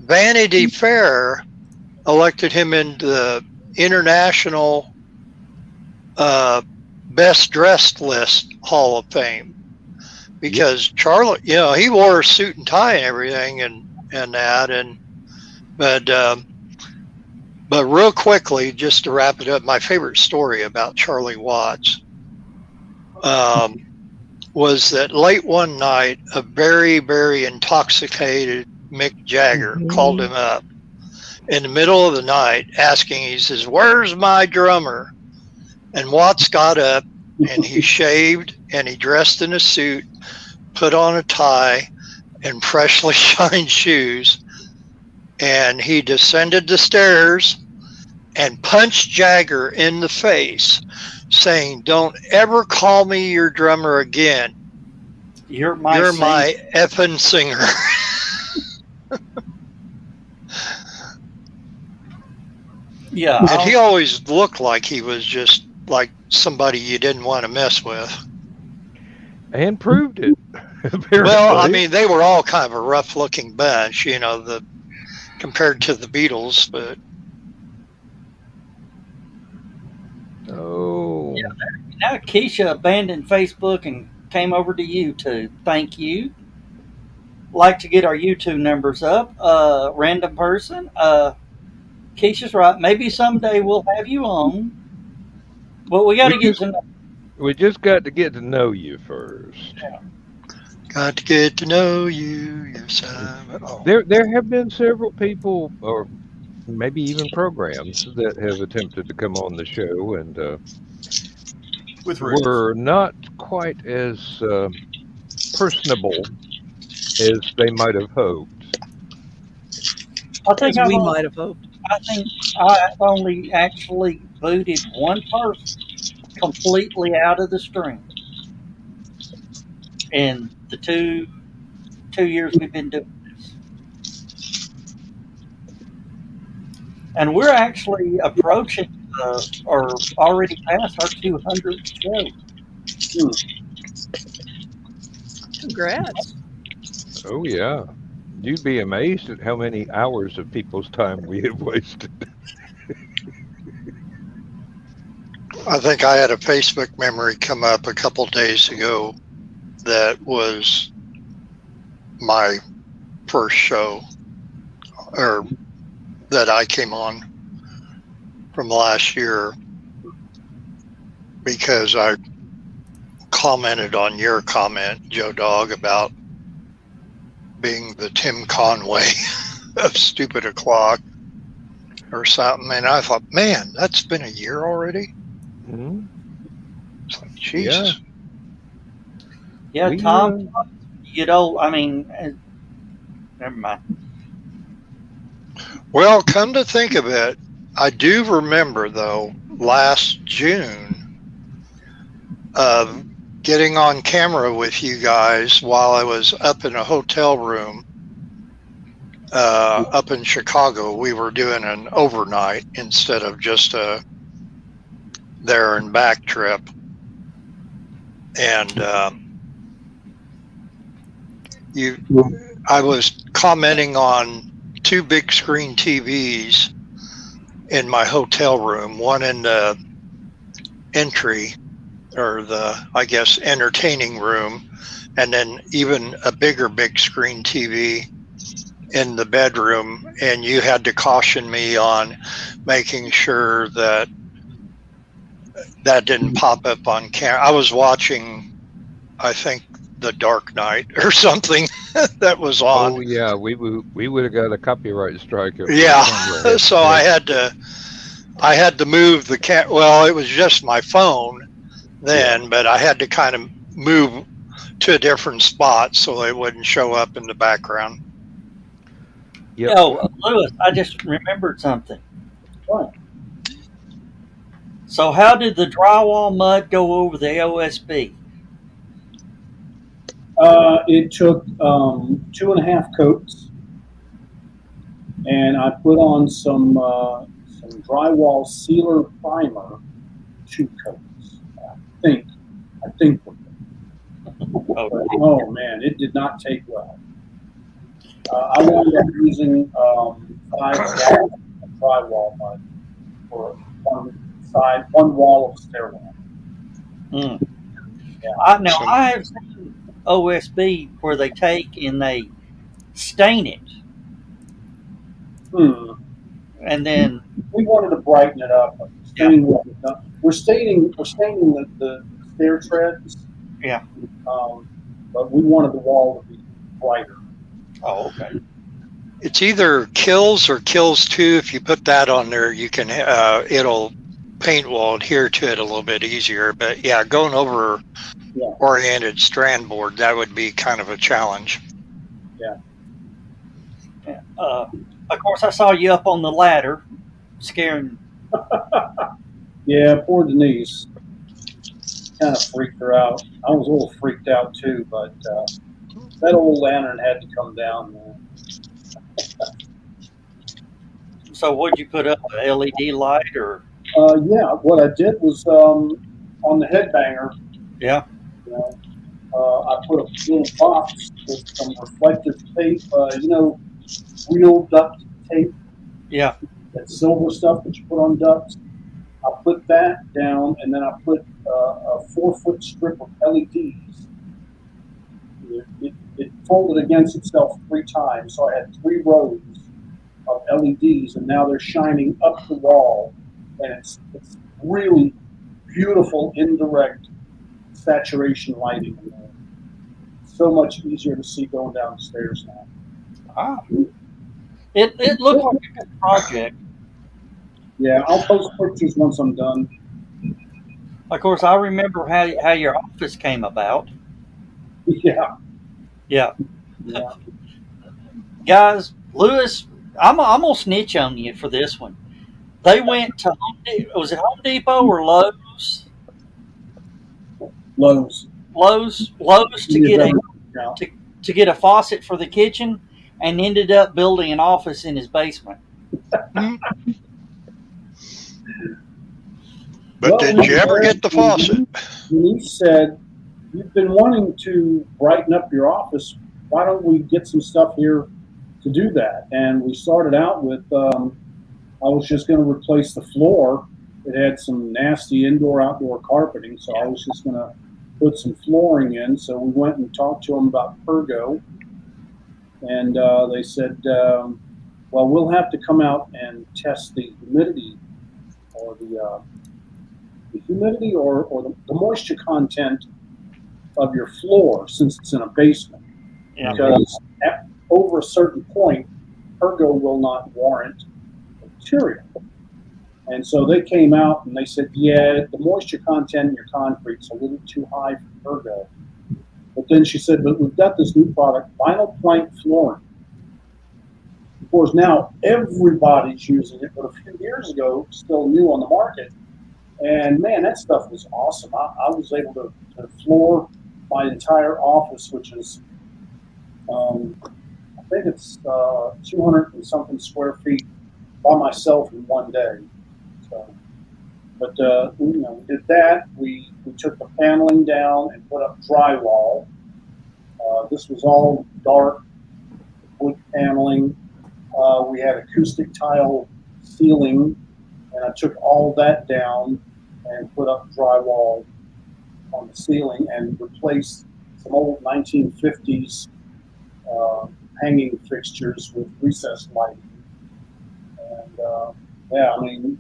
Vanity Fair elected him into the International Best Dressed List Hall of Fame, because Charlie, he wore a suit and tie and everything, and that, but real quickly, just to wrap it up, my favorite story about Charlie Watts was that late one night, a very, very intoxicated Mick Jagger called him up in the middle of the night asking, he says, "Where's my drummer?" And Watts got up and he shaved and he dressed in a suit, put on a tie and freshly shined shoes. And he descended the stairs and punched Jagger in the face, saying, "Don't ever call me your drummer again. You're my effing singer." Yeah. And he always looked like he was just like somebody you didn't want to mess with. And proved it. Well, I mean, they were all kind of a rough-looking bunch, compared to the Beatles, but oh, Yeah, now Keisha abandoned Facebook and came over to YouTube. Thank you. Like to get our YouTube numbers up. Random person. Keisha's right. Maybe someday we'll have you on. Well, we got to We get just to know. we just got to get to know you first. Got to get to know you, yes, oh. There have been several people, or maybe even programs, that have attempted to come on the show and with Ruth. were not quite as personable as they might have hoped. I think As I've we only, might have hoped. I think I've only actually booted one person completely out of the stream in the two years we've been doing this, and we're actually approaching or already past our 200th show. Congrats. Oh yeah, you'd be amazed at how many hours of people's time we have wasted. I think I had a Facebook memory come up a couple days ago that was my first show, or that I came on from last year, because I commented on your comment, Joe Dog, about being the Tim Conway of Stupid O'Clock or something. And I thought, man, that's been a year already. Mhm. It's like, Jesus. Yeah, We, Tom, you know, I mean, never mind. Well, come to think of it, I do remember, though, last June of getting on camera with you guys while I was up in a hotel room up in Chicago. We were doing an overnight instead of just a there and back trip. And I was commenting on two big screen TVs in my hotel room, one in the entry, or the, I guess, entertaining room, and then even a bigger big screen TV in the bedroom. And you had to caution me on making sure that that didn't pop up on camera. I was watching, I think, The Dark Knight or something that was on. oh yeah, we would have got a copyright strike. If Yeah, the camera so I had to move the well, it was just my phone then, but I had to kind of move to a different spot so it wouldn't show up in the background. Yep. Oh, Lewis, I just remembered something. What? So, how did the drywall mud go over the OSB? It took 2.5 coats, and I put on some drywall sealer primer, 2 coats. I think. Okay. Oh man, it did not take well. I wound up using 5 gallons of drywall mud for one wall of stairwell. Mm. Yeah. Now, I have seen OSB where they take and they stain it, and then We wanted to brighten it up. We're staining the stair treads. Yeah. But we wanted the wall to be brighter. oh, okay. It's either Kills or Kills 2. If you put that on there, you can it'll paint will adhere to it a little bit easier. But yeah, going over oriented strand board, that would be kind of a challenge. Yeah. Of course, I saw you up on the ladder, scaring. Yeah, poor Denise. Kind of freaked her out. I was a little freaked out too, but that old lantern had to come down, man. So, what'd you put up? An LED light, or? Yeah, what I did was on the headbanger. Yeah. You know, I put a little box with some reflective tape. Real duct tape. Yeah. That silver stuff that you put on ducts. I put that down, and then I put a 4-foot strip of LEDs. It folded against itself 3 times, so I had 3 rows of LEDs, and now they're shining up the wall, and it's really beautiful indirect saturation lighting in there. So much easier to see going down the stairs now. Ah, it looked like a good project. Yeah, I'll post pictures once I'm done. Of course, I remember how your office came about. Yeah, Yeah, yeah. guys, Lewis, I'm gonna snitch on you for this one. They went to was it Home Depot or Lowe's? Lowe's. Lowe's to Yeah, get a yeah. to get a faucet for the kitchen, and ended up building an office in his basement. But did you ever get the faucet? He said, "You've been wanting to brighten up your office. Why don't we get some stuff here to do that?" And we started out with, I was just going to replace the floor. It had some nasty indoor-outdoor carpeting, so I was just going to put some flooring in. So we went and talked to them about Pergo, and they said, "Well, we'll have to come out and test the humidity or the humidity or the moisture content of your floor since it's in a basement, Yeah. because over a certain point, Pergo will not warrant the material." And so they came out and they said, "Yeah, the moisture content in your concrete's a little too high for Pergo." But then she said, "But we've got this new product, vinyl plank flooring." Of course, now everybody's using it, but a few years ago, it was still new on the market. And man, that stuff was awesome. I was able to floor my entire office, which is, I think it's 200 and something square feet by myself in one day. So, but we did that. We took the paneling down and put up drywall. This was all dark wood paneling. We had acoustic tile ceiling, and I took all that down and put up drywall on the ceiling and replaced some old 1950s hanging fixtures with recessed lighting. And yeah, I mean,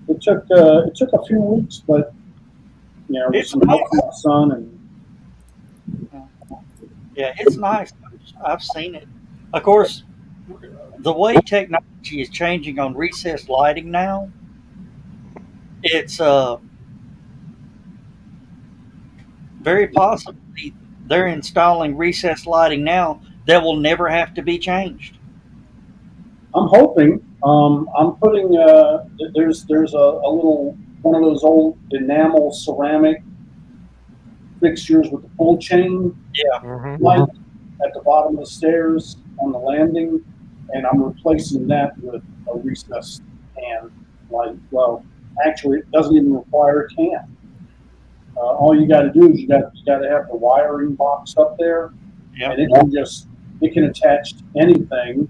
it took a few weeks, but with It's some help from my son and Yeah, it's nice. I've seen it. Of course, the way technology is changing on recessed lighting now, it's very possibly they're installing recessed lighting now that will never have to be changed. I'm hoping. I'm putting there's a little one of those old enamel ceramic fixtures with the pull chain light at the bottom of the stairs on the landing, and I'm replacing that with a recessed can light. Well, actually, it doesn't even require a can. All you got to do is you got to have the wiring box up there, Yeah. and it can attach to anything.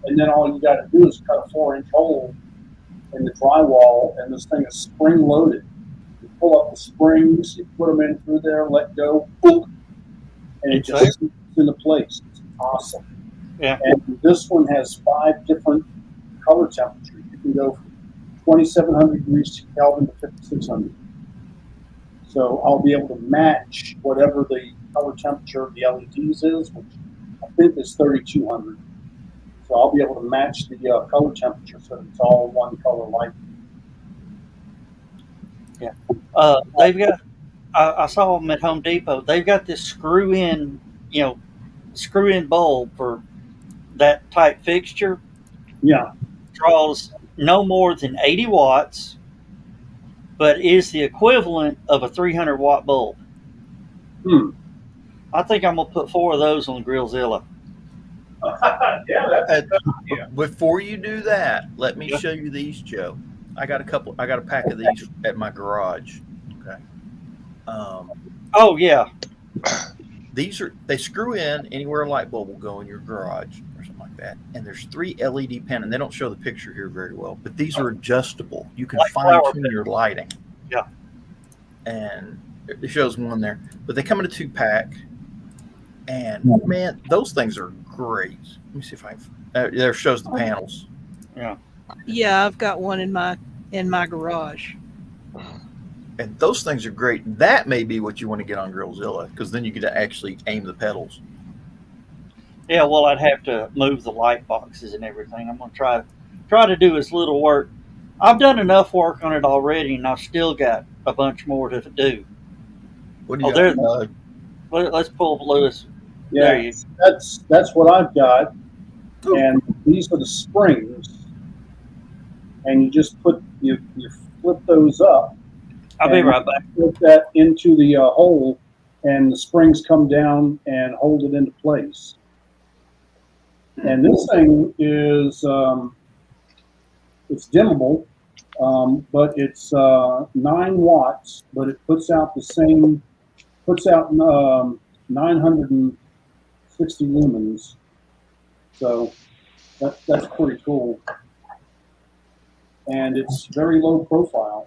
And then all you got to do is cut a 4-inch hole in the drywall, and this thing is spring loaded. You pull up the springs, you put them in through there, let go, boop, and it just sits into place. It's awesome. Yeah. And this one has 5 different color temperatures. You can go from 2,700 degrees Kelvin to 5,600. So I'll be able to match whatever the color temperature of the LEDs is, which I think is 3,200. So I'll be able to match the color temperature so that it's all one color light. Yeah. They've got. I saw them at Home Depot. They've got this screw-in bulb for that type fixture. Yeah. Draws no more than 80 watts, but is the equivalent of a 300-watt bulb. I think I'm gonna put 4 of those on Grillzilla. Before you do that, let me show you these, Joe. I got a pack of these at my garage. Okay. Oh yeah. They screw in anywhere a light bulb will go in your garage or something like that. And there's 3 LED panels. And they don't show the picture here very well, but these are adjustable. You can fine tune your lighting. Yeah. And it shows one there, but they come in a 2-pack. And man, those things are great. Let me see if there shows the panels. Yeah. Yeah, I've got one in my garage. And those things are great. That may be what you want to get on Grillzilla, because then you get to actually aim the pedals. Yeah, well, I'd have to move the light boxes and everything. I'm gonna try to do as little work. I've done enough work on it already, and I've still got a bunch more to do. What do you Oh, got? let's pull up Lewis. Yeah, There you. that's what I've got, and these are the springs, and you just you flip those up. I'll be right back. Put that into the hole, and the springs come down and hold it into place. And this thing is it's dimmable, but it's 9 watts, but it puts out 960 lumens. So that's pretty cool, and it's very low profile.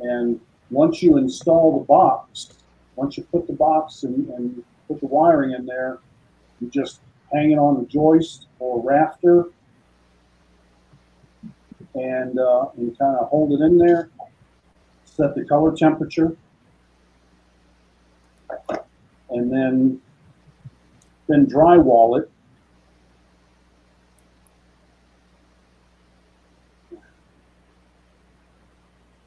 And once you install the box, once you put the box and put the wiring in there, you just hang it on a joist or rafter, and you kind of hold it in there, set the color temperature, and then drywall it.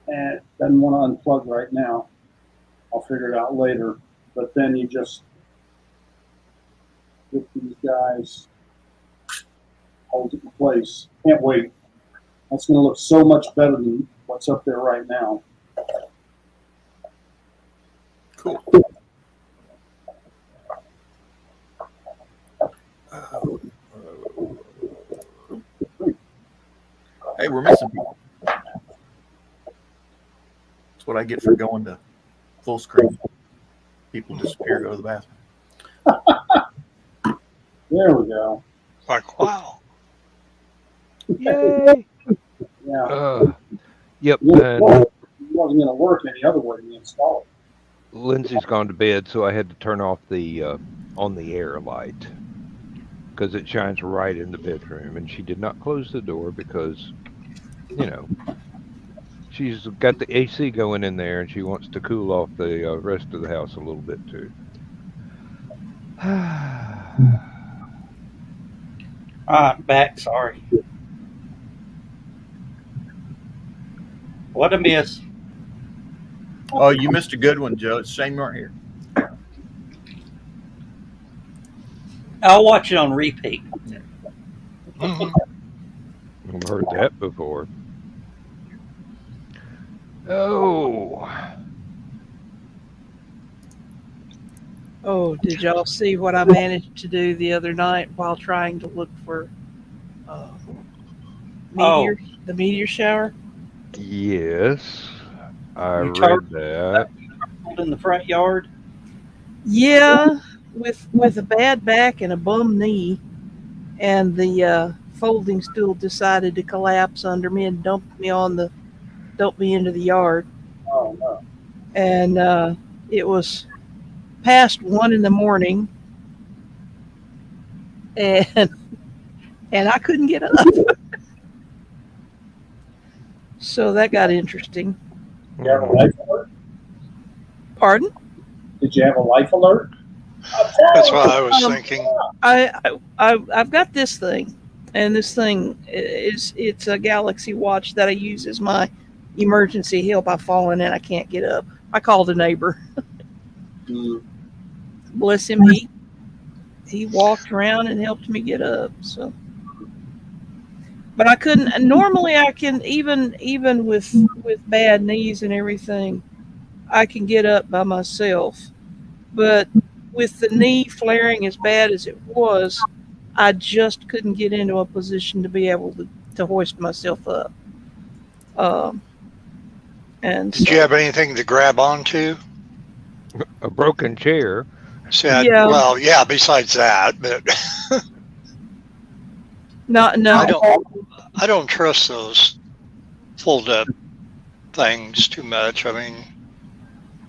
And it doesn't want to unplug right now. I'll figure it out later. But then you just get these guys, hold it in place. Can't wait. That's going to look so much better than what's up there right now. Cool. Hey, we're missing people. That's what I get for going to full screen. People disappear, go to the bathroom. There we go. Like, wow. Yay! Yeah. Yep. It And wasn't going to work any other way to install it. Lindsay's gone to bed, so I had to turn off the on the air light because it shines right in the bedroom, and she did not close the door because, you know, she's got the AC going in there, and she wants to cool off the rest of the house a little bit too. Back. Sorry. What a miss. Oh, you missed a good one, Joe. It's a shame you weren't here. I'll watch it on repeat. Mhm. I've heard that before. Oh, Oh, did y'all see what I managed to do the other night while trying to look for the meteor shower? yes, I You read turned that. in the front yard. Yeah, with a bad back and a bum knee, and the folding stool decided to collapse under me and dump me into the yard. Oh, no. And it was past 1 a.m, and I couldn't get up. So that got interesting. Did you have a life alert? Pardon? Did you have a life alert? That's what I was thinking. I've got this thing, and this thing it's a Galaxy Watch that I use as my emergency help. I've fallen and I can't get up. I called a neighbor. Bless him, he walked around and helped me get up. So, but I couldn't. Normally, I can even with bad knees and everything, I can get up by myself. But with the knee flaring as bad as it was, I just couldn't get into a position to be able to hoist myself up. And Did you have anything to grab onto? A broken chair. Said, Yeah. well, yeah, besides that, but no. I don't trust those fold up things too much. I mean,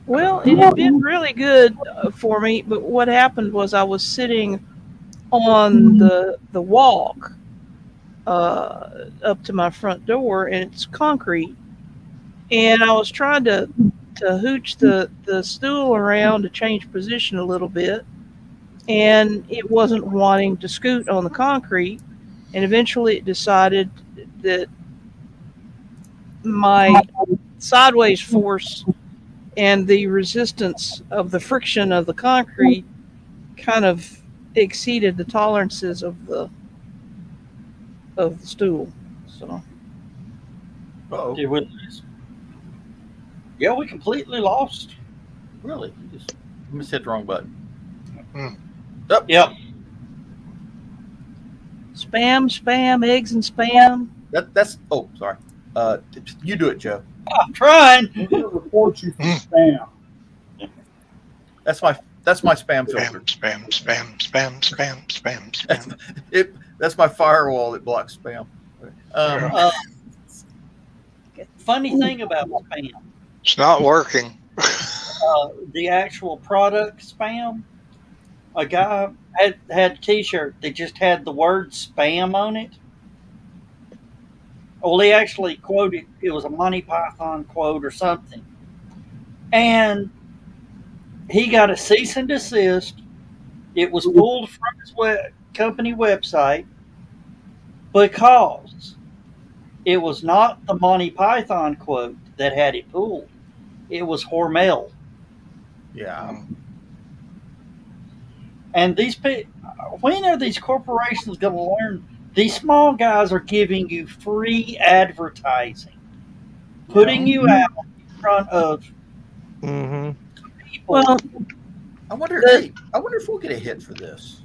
Well, it had been really good for me, but what happened was I was sitting on the walk, up to my front door, and it's concrete. And I was trying to hooch the stool around to change position a little bit, and it wasn't wanting to scoot on the concrete. And eventually, it decided that my sideways force and the resistance of the friction of the concrete kind of exceeded the tolerances of the stool. So Oh, Did we lose? Yeah, we completely lost. really? You just hit the wrong button. Yep. spam, eggs and spam. That's. Oh, sorry. You do it, Joe. I'm trying. We're going to report you for spam. That's my spam filter. Spam, spam, spam, spam, spam, spam, spam. That's my firewall that blocks spam. Funny thing about spam, It's not working. the actual product spam. A guy had a T-shirt that just had the word spam on it. Well, he actually quoted, it was a Monty Python quote or something. And he got a cease and desist. It was pulled from his company website because it was not the Monty Python quote that had it pulled. It was Hormel. Yeah. And these people, when are these corporations going to learn? These small guys are giving you free advertising, putting you out in front of Mm-hmm. people. Well, I wonder if we'll get a hit for this.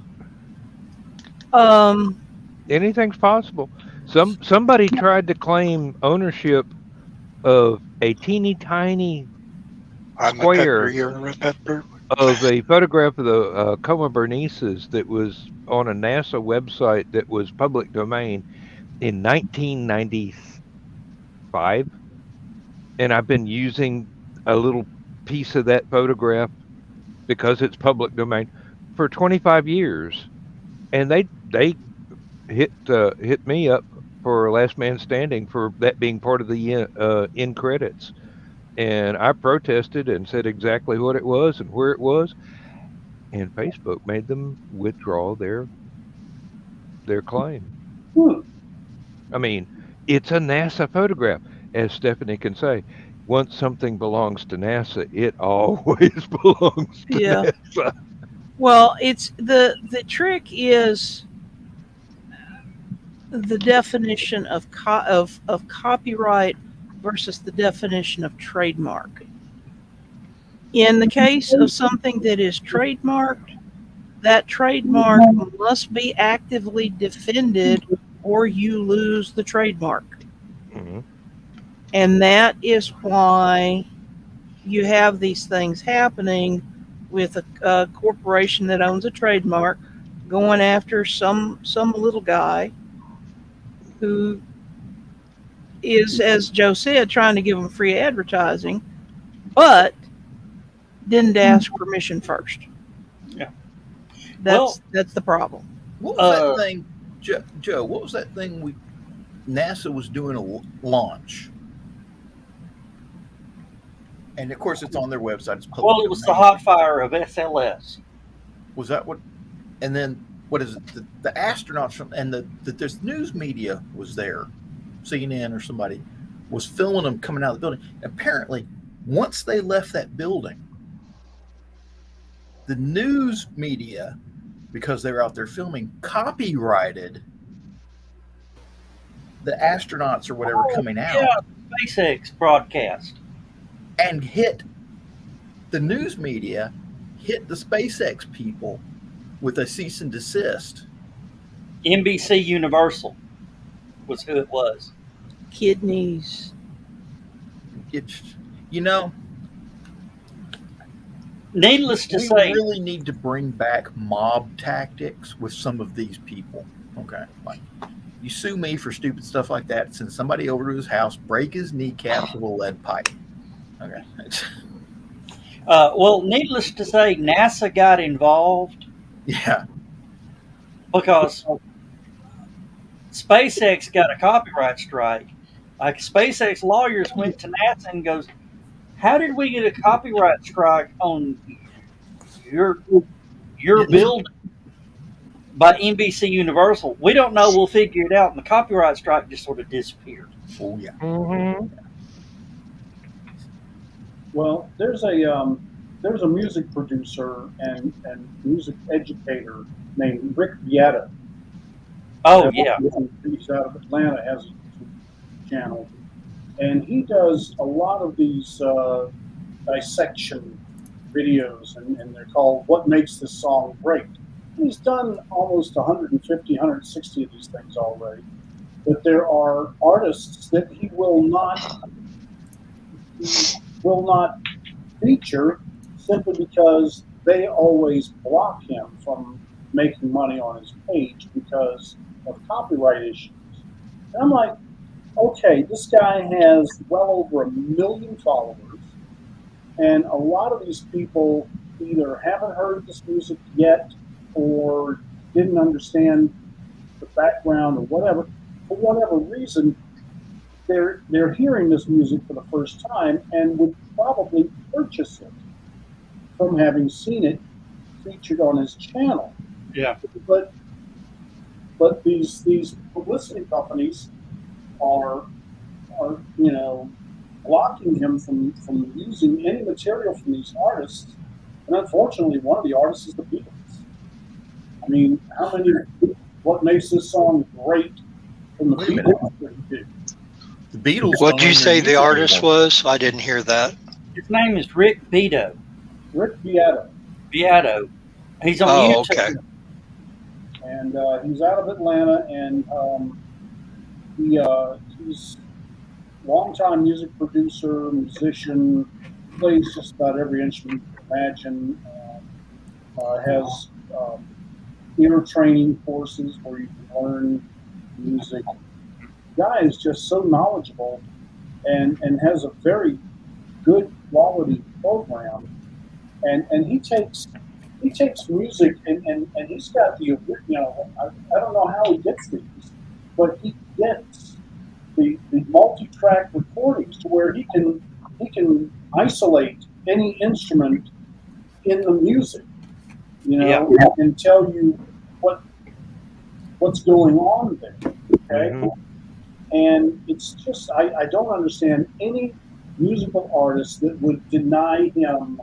Anything's possible. Somebody tried to claim ownership of a teeny tiny I'm a square pepper, you're a pepper. of a photograph of the Coma Berenices that was on a NASA website that was public domain in 1995, and I've been using a little piece of that photograph because it's public domain for 25 years, and they hit me up for Last Man Standing for that being part of the end credits. And I protested and said exactly what it was and where it was, and Facebook made them withdraw their claim. I mean, it's a NASA photograph, as Stephanie can say. Once something belongs to NASA, it always belongs to NASA. Well, it's the trick is the definition of copyright versus the definition of trademark. In the case of something that is trademarked, that trademark must be actively defended or you lose the trademark. Mhm. And that is why you have these things happening with a corporation that owns a trademark going after some little guy who is, as Joe said, trying to give them free advertising, but didn't ask permission first. Yeah. That's the problem. What was that thing, Joe? What was that thing NASA was doing a launch? And of course, it's on their website. It's public Well, it was the domain. hot fire of SLS. Was that what? And then what is it? The astronauts and there's news media was there, CNN or somebody was filming them coming out of the building. Apparently, once they left that building, the news media, because they were out there filming, copyrighted the astronauts or whatever coming out. Yeah, SpaceX broadcast. And hit the news media, hit the SpaceX people with a cease and desist. NBC Universal was who it was. Kidneys. It's, you know, Needless to we say, really need to bring back mob tactics with some of these people. Okay, like you sue me for stupid stuff like that, send somebody over to his house, break his kneecaps with a lead pipe. Okay. well, needless to say, NASA got involved Yeah. because SpaceX got a copyright strike. Like SpaceX lawyers went to NASA and goes, "How did we get a copyright strike on your your build by NBC Universal? We don't know. We'll figure it out." And the copyright strike just sort of disappeared. Oh yeah. Mm-hmm. Well, there's a music producer and music educator named Rick Beato. Oh yeah, He's out of Atlanta, has a YouTube channel, and he does a lot of these dissection videos, and they're called "What Makes This Song Great." He's done almost 150, 160 of these things already. But there are artists that he will not feature simply because they always block him from making money on his page because of copyright issues. And I'm like, okay, this guy has well over 1 million followers, and a lot of these people either haven't heard this music yet or didn't understand the background or whatever. For whatever reason, they're hearing this music for the first time and would probably purchase it from having seen it featured on his channel. yeah. But these publicity companies are blocking him from using any material from these artists. And unfortunately, one of the artists is the Beatles. I mean, how many? What makes this song great from the Wait a minute. Beatles? The Beatles. What'd don't you say even the use artist anymore. was? I didn't hear that. His name is Rick Beato. Rick Beato, Beato. He's on Oh, YouTube. okay. and he's out of Atlanta, and he's longtime music producer, musician, plays just about every instrument you can imagine. Has ear training courses where you can learn music. The guy is just so knowledgeable and has a very good quality program. And he takes music and he's got the I don't know how he gets these, but he gets the multi-track recordings to where he can isolate any instrument in the music, and tell you what's going on there. Okay. Mhm. And it's just I don't understand any musical artist that would deny him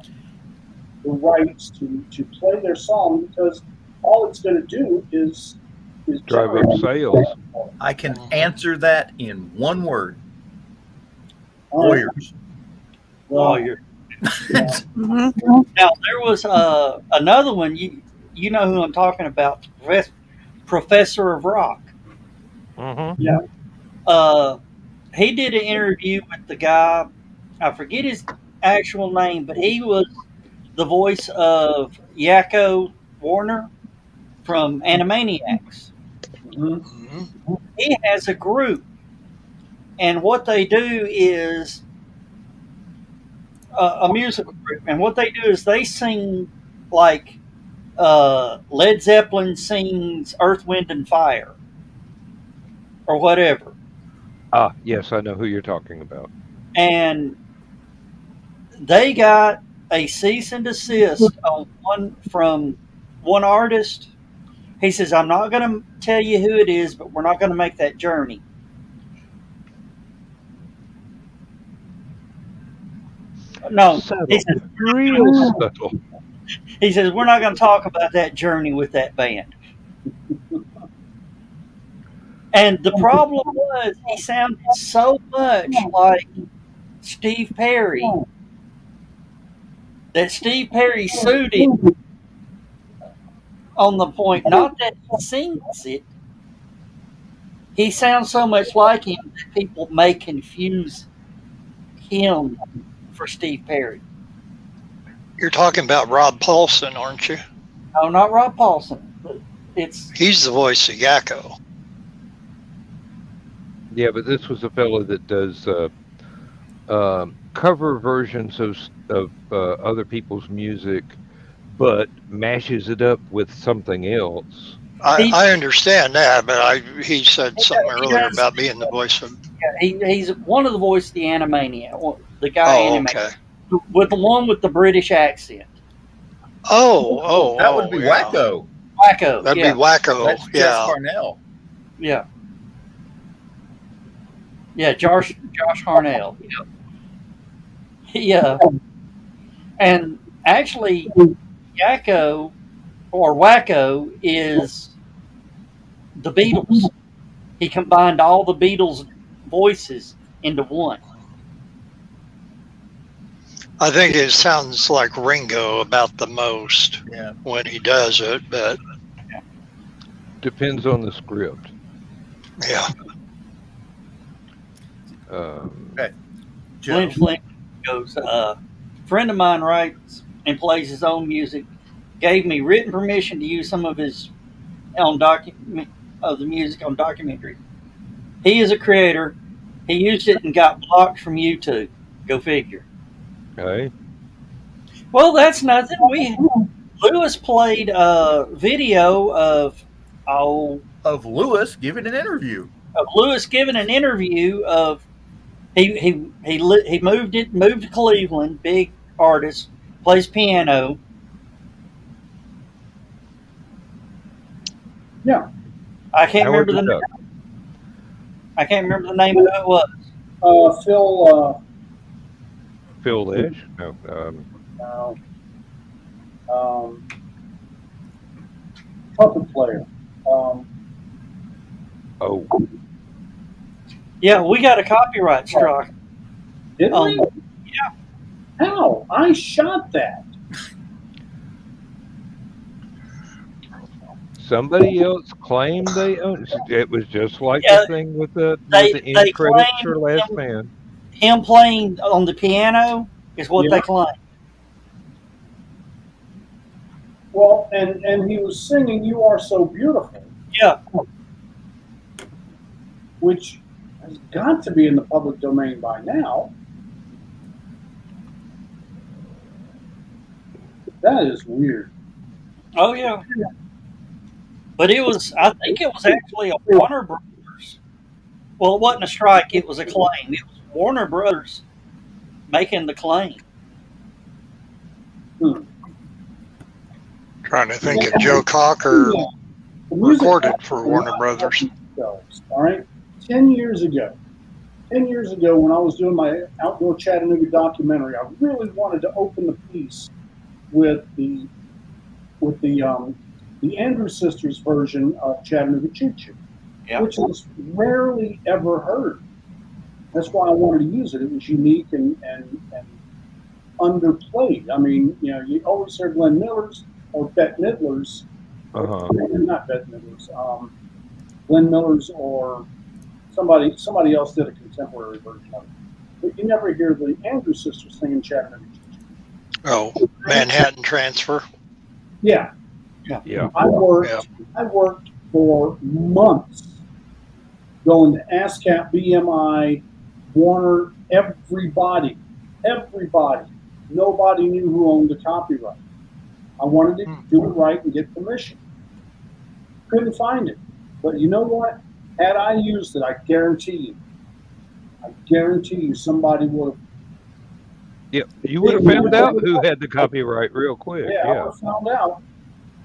the rights to play their song, because all it's going to do is Drive up generate- sales. I can answer that in one word: All right. lawyers. Well, Lawyer. Mhm. Now there was another one. You know who I'm talking about? Professor of Rock. Mm-hmm. He did an interview with the guy. I forget his actual name, but he was the voice of Yakko Warner from Animaniacs. mhm. Mhm. He has a group, and what they do is a musical group, and what they do is they sing like Led Zeppelin sings Earth, Wind, and Fire, or whatever. Ah, yes, I know who you're talking about. And they got a cease and desist on from one artist. He says, "I'm not going to tell you who it is, but we're not going to make that journey." No, he says, Real subtle. he says, "We're not going to talk about that journey with that band." And the problem was he sounded so much like Steve Perry that Steve Perry sued him on the point, not that he sings it. He sounds so much like him that people may confuse him for Steve Perry. You're talking about Rob Paulson, aren't you? No, not Rob Paulson. But it's He's the voice of Yakko. Yeah, but this was a fellow that does cover versions of other people's music, but mashes it up with something else I understand that, but he said something earlier does. about being the voice of. He's one of the voice of the Animaniac, the guy Oh, Animaniac, okay. with the one with the British accent. That would be Yeah. Wacko. Wacko, That'd yeah, be Wacko. That's Chris Yeah. Parnell. yeah, yeah. Josh Harnell. Yeah, and actually, Yakko or Wacko is the Beatles. He combined all the Beatles voices into one. I think it sounds like Ringo about the most Yeah. when he does it, but Depends on the script. yeah. Joe. Flynn goes, friend of mine writes and plays his own music, gave me written permission to use some of his of the music on documentary. He is a creator. He used it and got blocked from YouTube. Go figure. Okay. Well, that's nothing. Lewis played a video of Lewis giving an interview. Lewis giving an interview of he moved to Cleveland, big artist, plays piano. Yeah. I can't Howard remember the the Duck. I can't remember the name of who it was. Phil. Phil Lesh? No. Trumpet player. Oh. Yeah, we got a copyright strike. Did we? Yeah. How? I shot that. Somebody else claimed they owned it. It was just like Yeah, the thing with the they end credits claimed for Last Man. Him playing on the piano is what they claim. Well, and he was singing "You Are So Beautiful," Yeah. which has got to be in the public domain by now. That is weird. Oh yeah. But it was. I think it was actually a Warner Brothers. Well, it wasn't a strike. It was a claim. It was Warner Brothers making the claim. Trying to think if Joe Cocker recorded for Warner Brothers. All right, 10 years ago, when I was doing my outdoor Chattanooga documentary, I really wanted to open the piece with the Andrews Sisters version of Chattanooga Choo Choo, which is rarely ever heard. That's why I wanted to use it. It was unique and underplayed. I mean, you always hear Glenn Miller's or Bette Midler's, not Bette Midler's, Glenn Miller's or somebody else did a contemporary version of it. But you never hear the Andrews Sisters singing Chattanooga Choo Choo. Oh, Manhattan Transfer. Yeah. I worked for months going to ASCAP, BMI, Warner, everybody. Nobody knew who owned the copyright. I wanted to do it right and get permission. Couldn't find it. But you know what? Had I used it, I guarantee you somebody would have. Yeah, you would have found out who had the copyright real quick. I would have found out.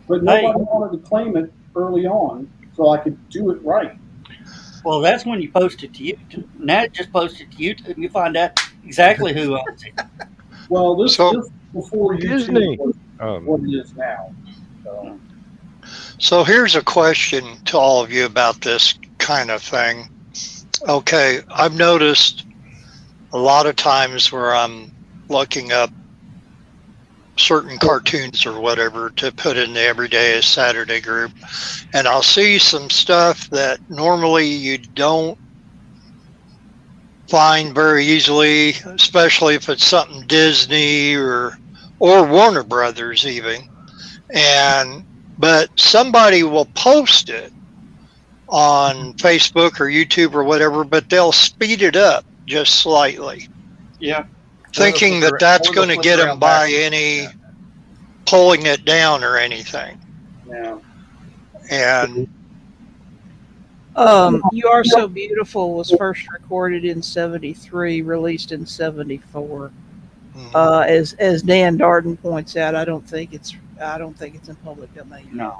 But nobody wanted to claim it early on, so I could do it right. Well, that's when you post it to YouTube. Now just post it to YouTube, and you find out exactly who owns it. Well, this before Disney. YouTube was what it is now. So here's a question to all of you about this kind of thing. Okay, I've noticed a lot of times where I'm looking up certain cartoons or whatever to put in the Everyday is Saturday group, and I'll see some stuff that normally you don't find very easily, especially if it's something Disney or Warner Brothers even. But somebody will post it on Facebook or YouTube or whatever, but they'll speed it up just slightly. Yeah. Thinking that that's going to get them by any pulling it down or anything. Yeah. And You Are So Beautiful was first recorded in 73, released in 74. As Dan Darden points out, I don't think it's in public domain. No.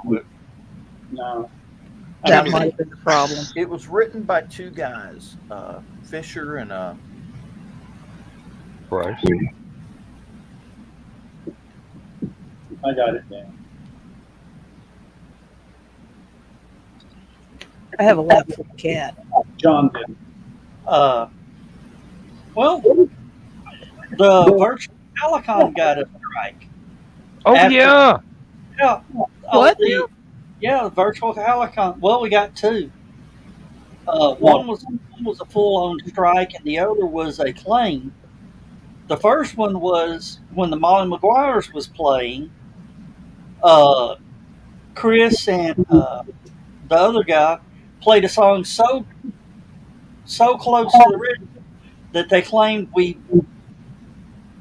No. That I might think have been the problem. It was written by two guys, Fisher and Price. I got it down. I have a lap for the cat. John did. Well, the virtual HallowCon got a strike. Oh After- yeah. Yeah. What? The virtual HallowCon. Well, we got two. One was a full-on strike, and the other was a claim. The first one was when the Molly Maguires was playing. Chris and the other guy played a song so close to the rhythm that they claimed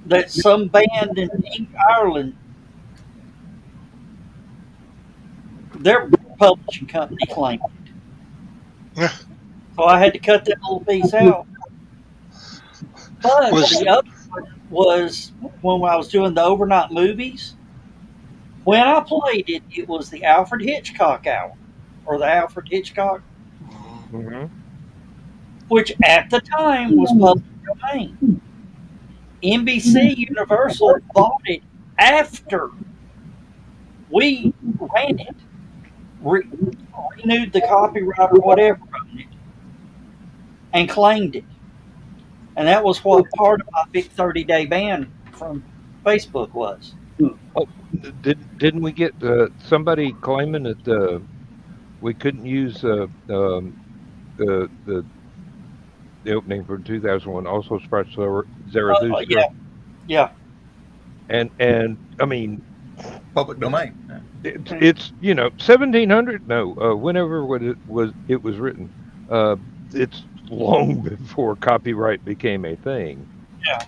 that some band in Ireland, their publishing company claimed it. So I had to cut that little piece out. But the other one was when I was doing the overnight movies. When I played it, it was the Alfred Hitchcock hour, or the Alfred Hitchcock, Mm-hmm. which at the time was public domain. NBC Universal bought it after we ran it, renewed the copyright or whatever on it, and claimed it. And that was what part of my big 30-day ban from Facebook was. Oh, didn't we get somebody claiming that we couldn't use the opening from 2001 also spread Zarathustra? Yeah. And I mean, public domain. it's 1700. No, whenever it was written, it's long before copyright became a thing. Yeah.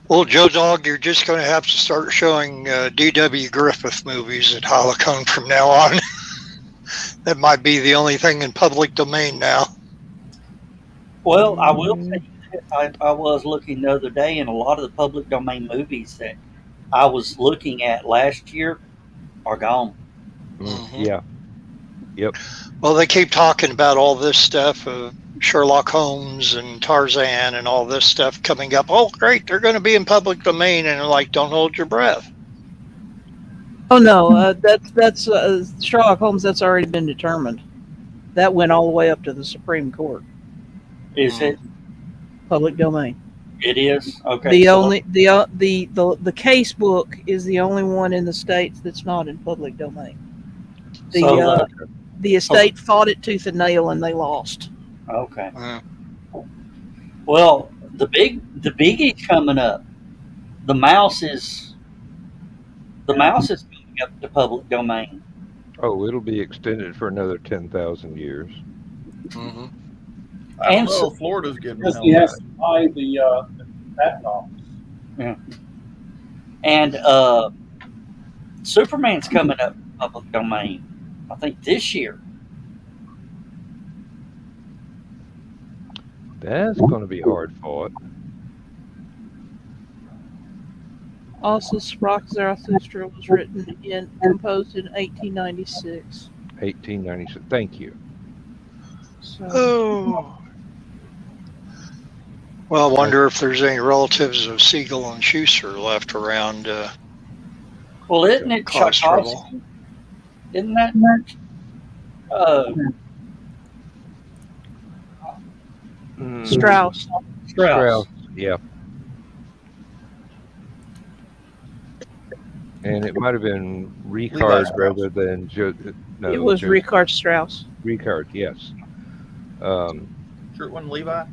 Well, Joe Dog, you're just going to have to start showing D.W. Griffith movies at HallowCon from now on. That might be the only thing in public domain now. Well, I will tell you that I was looking the other day, and a lot of the public domain movies that I was looking at last year are gone. Yeah. Yep. Well, they keep talking about all this stuff of Sherlock Holmes and Tarzan and all this stuff coming up. Oh, great, they're going to be in public domain, and they're like, don't hold your breath. Oh no, that's Sherlock Holmes. That's already been determined. That went all the way up to the Supreme Court. Is it? Public domain. It is? Okay. The case book is the only one in the states that's not in public domain. The estate fought it tooth and nail, and they lost. Okay. Well, the biggie's coming up. The mouse is coming up to public domain. Oh, it'll be extended for another 10,000 years. Mm-hmm. I don't And know. Florida's getting Because he has to buy the patent office. Yeah. And Superman's coming up to public domain, I think this year. That's going to be hard fought. Also, Sprach Zarathustra was composed in 1896. 1896. Thank you. So, Oh. Well, I wonder if there's any relatives of Siegel and Schuster left around. Well, isn't it Cause trouble. Tchaikovsky? Isn't that? Strauss. Strauss. Yeah. And it might have been Ricard rather than It was Richard Strauss. Ricard, yes. Sure, it wasn't Levi.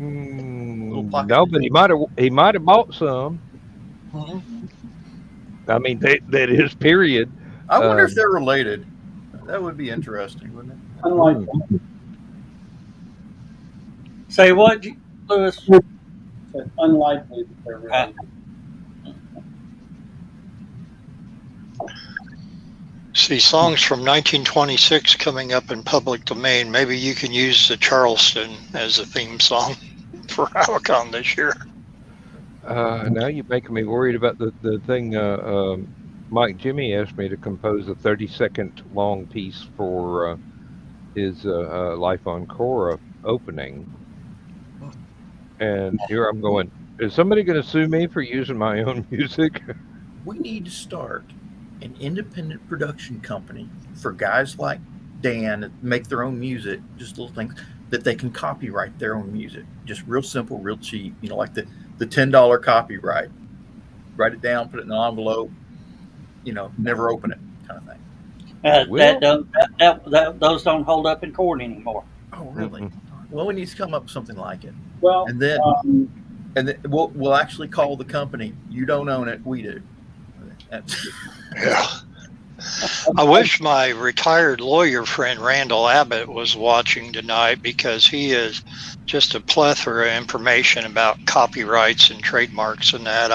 No, but he might have bought some. Mm-hmm. I mean, that is period. I wonder if they're related. That would be interesting, wouldn't it? Unlike Say what, Lewis? it's unlikely that they're related. See, songs from 1926 coming up in public domain. Maybe you can use the Charleston as a theme song for HallowCon this year. Now you're making me worried about the thing. Mike Jimmy asked me to compose a 30-second long piece for his Life on Cora opening, and here I'm going. Is somebody going to sue me for using my own music? We need to start an independent production company for guys like Dan that make their own music, just little things that they can copyright their own music. Just real simple, real cheap, like the $10 copyright. Write it down, put it in an envelope, never open it kind of thing. Those don't hold up in court anymore. Oh, really? Well, we need to come up with something like it. Well, and then we'll actually call the company. You don't own it, we do. Yeah. I wish my retired lawyer friend Randall Abbott was watching tonight, because he is just a plethora of information about copyrights and trademarks and that.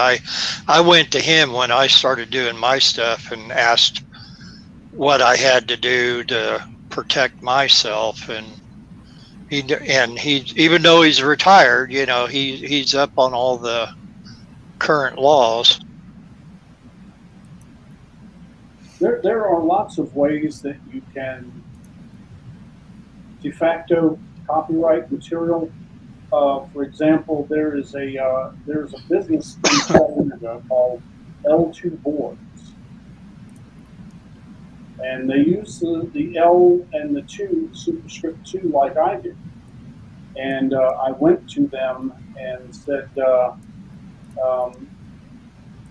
I went to him when I started doing my stuff and asked what I had to do to protect myself, and he even though he's retired, he's up on all the current laws. There are lots of ways that you can de facto copyright material. For example, there's a business in Chattanooga called L2 Boards, and they use the L and the 2, superscript 2, like I did. And I went to them and said,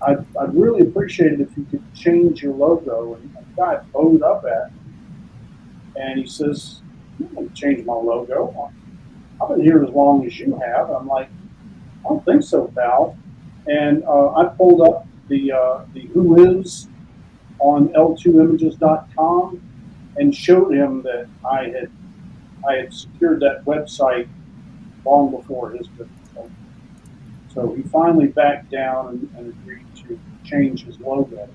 I'd really appreciate it if you could change your logo. And the guy bowed up at me, and he says, "I'm going to change my logo. I've been here as long as you have." I'm like, "I don't think so, pal." And I pulled up the Who Is on L2images.com and showed him that I had secured that website long before his business. So he finally backed down and agreed to change his logo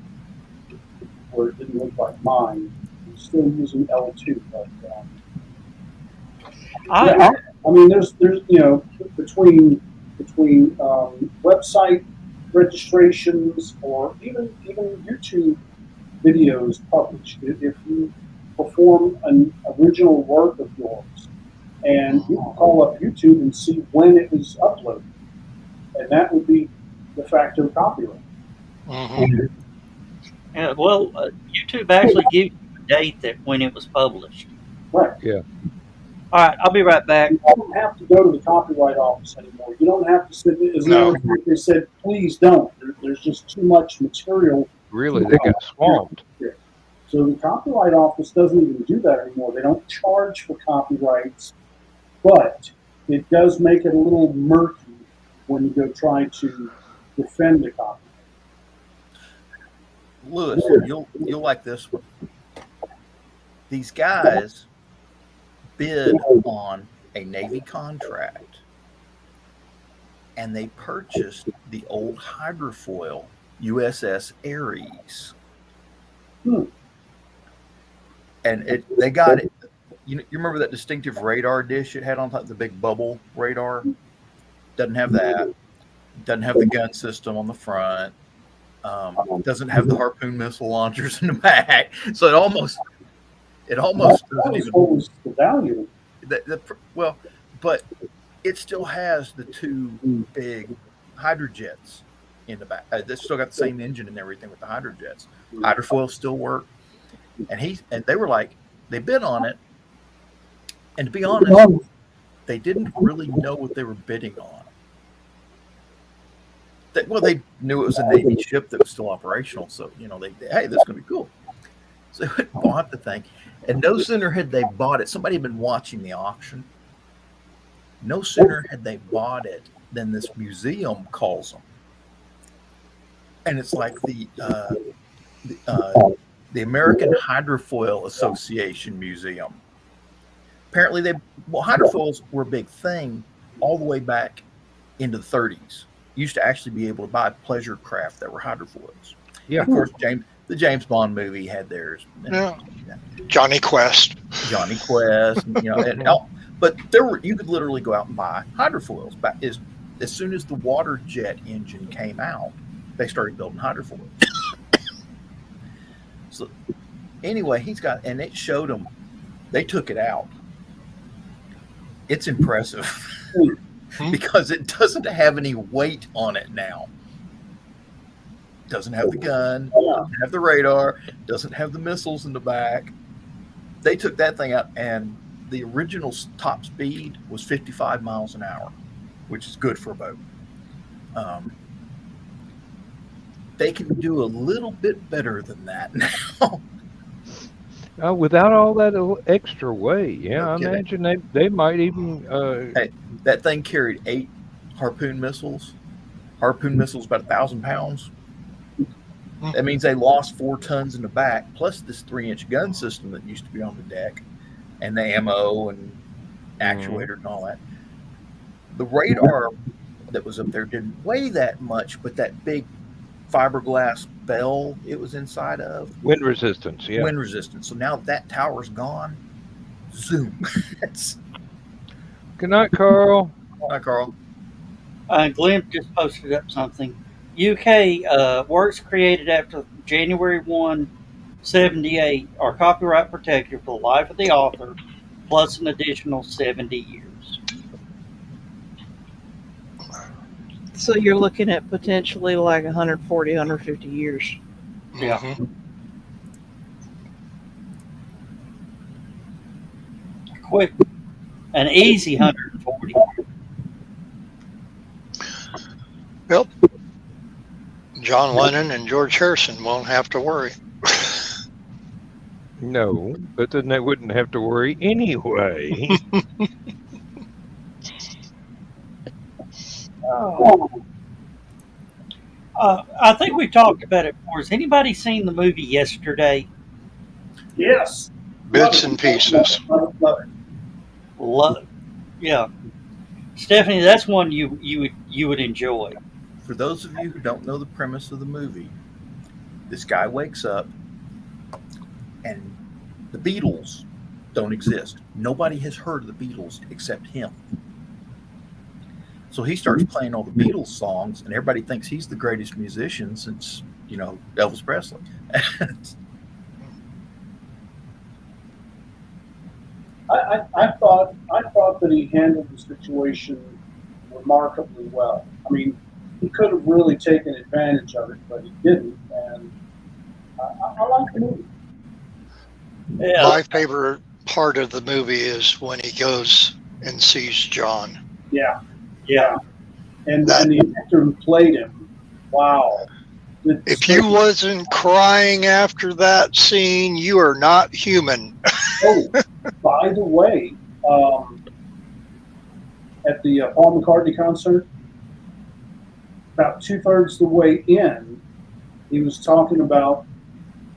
where it didn't look like mine. He's still using L2, but I mean, there's between website registrations or even YouTube videos published. If you perform an original work of yours, and you can call up YouTube and see when it was uploaded, and that would be de facto copyright. Mm-hmm. Yeah, well, YouTube actually gives you a date that when it was published. Right. Yeah. All right, I'll be right back. You don't have to go to the copyright office anymore. You don't have to sit. As a matter of fact, they said, please don't. There's just too much material. Really, they got swamped. So the Copyright Office doesn't even do that anymore. They don't charge for copyrights, but it does make it a little murky when you go try to defend the copyright. Lewis, you'll like this one. These guys bid on a Navy contract, and they purchased the old hydrofoil USS Ares. And they got it. You remember that distinctive radar dish it had on top, the big bubble radar? Doesn't have that. Doesn't have the gun system on the front. Doesn't have the harpoon missile launchers in the back. So it almost doesn't even. What was the value? Well, but it still has the two big hydrojets in the back. It's still got the same engine and everything with the hydrojets. Hydrofoils still work. And they were like, they bid on it. And to be honest, they didn't really know what they were bidding on. They knew it was a Navy ship that was still operational. So, hey, this is going to be cool. So they bought the thing. And no sooner had they bought it, somebody had been watching the auction. No sooner had they bought it than this museum calls them. And it's like the American Hydrofoil Association Museum. Apparently, hydrofoils were a big thing all the way back into the 30s. You used to actually be able to buy pleasure craft that were hydrofoils. Yeah. Of course, The James Bond movie had theirs. Yeah. Johnny Quest. Johnny Quest, but you could literally go out and buy hydrofoils. As soon as the water jet engine came out, they started building hydrofoils. So anyway, and it showed them. They took it out. It's impressive because it doesn't have any weight on it now. Doesn't have the gun, doesn't have the radar, doesn't have the missiles in the back. They took that thing out, and the original top speed was 55 miles an hour, which is good for a boat. They can do a little bit better than that now. Without all that extra weight, yeah, No I kidding. imagine they might even. Hey, that thing carried 8 harpoon missiles. Harpoon missiles about 1,000 pounds. That means they lost 4 tons in the back, plus this 3-inch gun system that used to be on the deck, and the ammo and actuator and all that. The radar that was up there didn't weigh that much, but that big fiberglass bell it was inside of. Wind resistance, yeah. Wind resistance. So now that tower's gone. Zoom. Good night, Carl. Hi, Carl. Glenn just posted up something. UK works created after January 1, 78 are copyright protected for the life of the author, plus an additional 70 years. So you're looking at potentially like 140, 150 years. Yeah. Mm-hmm. Quick, an easy 140. Yep. John Lennon and George Harrison won't have to worry. No, but then they wouldn't have to worry anyway. I think we talked about it before. Has anybody seen the movie Yesterday? Yes. Bits and pieces. Love, yeah. Stephanie, that's one you would enjoy. For those of you who don't know the premise of the movie, this guy wakes up and the Beatles don't exist. Nobody has heard of the Beatles except him. So he starts playing all the Beatles songs, and everybody thinks he's the greatest musician since, Elvis Presley. I thought that he handled the situation remarkably well. I mean, he could have really taken advantage of it, but he didn't. And I like the movie. Yeah. My favorite part of the movie is when he goes and sees John. Yeah. Yeah. And the actor who played him, wow. If you wasn't crying after that scene, you are not human. Oh, by the way, at the Paul McCartney concert, about 2/3 the way in, he was talking about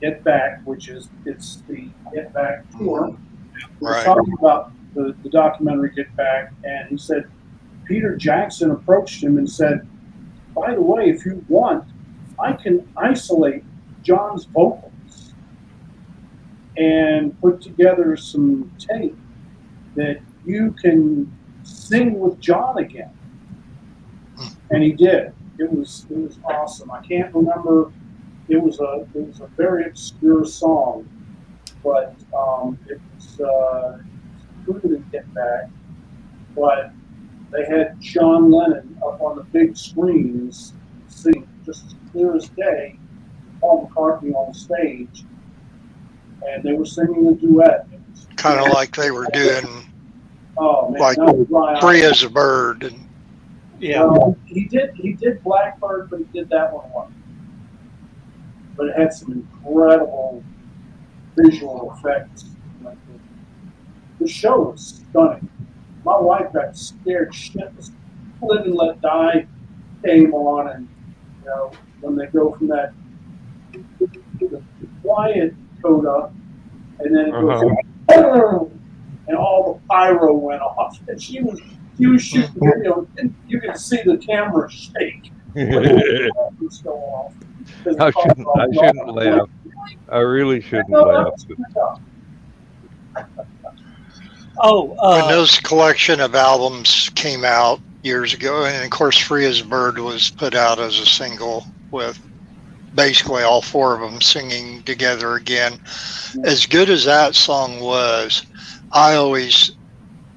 Get Back, it's the Get Back tour. He was Right. talking about the documentary Get Back, and he said Peter Jackson approached him and said, by the way, if you want, I can isolate John's vocals and put together some tape that you can sing with John again. And he did. It was awesome. I can't remember. It was a very obscure song, but it was included in Get Back. But they had John Lennon up on the big screens singing just as clear as day, Paul McCartney on stage, and they were singing a duet. Kind of like they were doing like Dry Free Eyes. as a Bird. And Yeah. He did Blackbird, but he did that one once. But it had some incredible visual effects. The show was stunning. My wife got scared shitless. Live and Let Die came on, and when they go from that the quiet coda, and then it goes, and all the pyro went off, and she was shooting video, and you could see the camera shake. When the was go off. I shouldn't laugh. I really shouldn't laugh. Oh, When those collection of albums came out years ago, and of course Free as a Bird was put out as a single with basically all four of them singing together again. As good as that song was, I always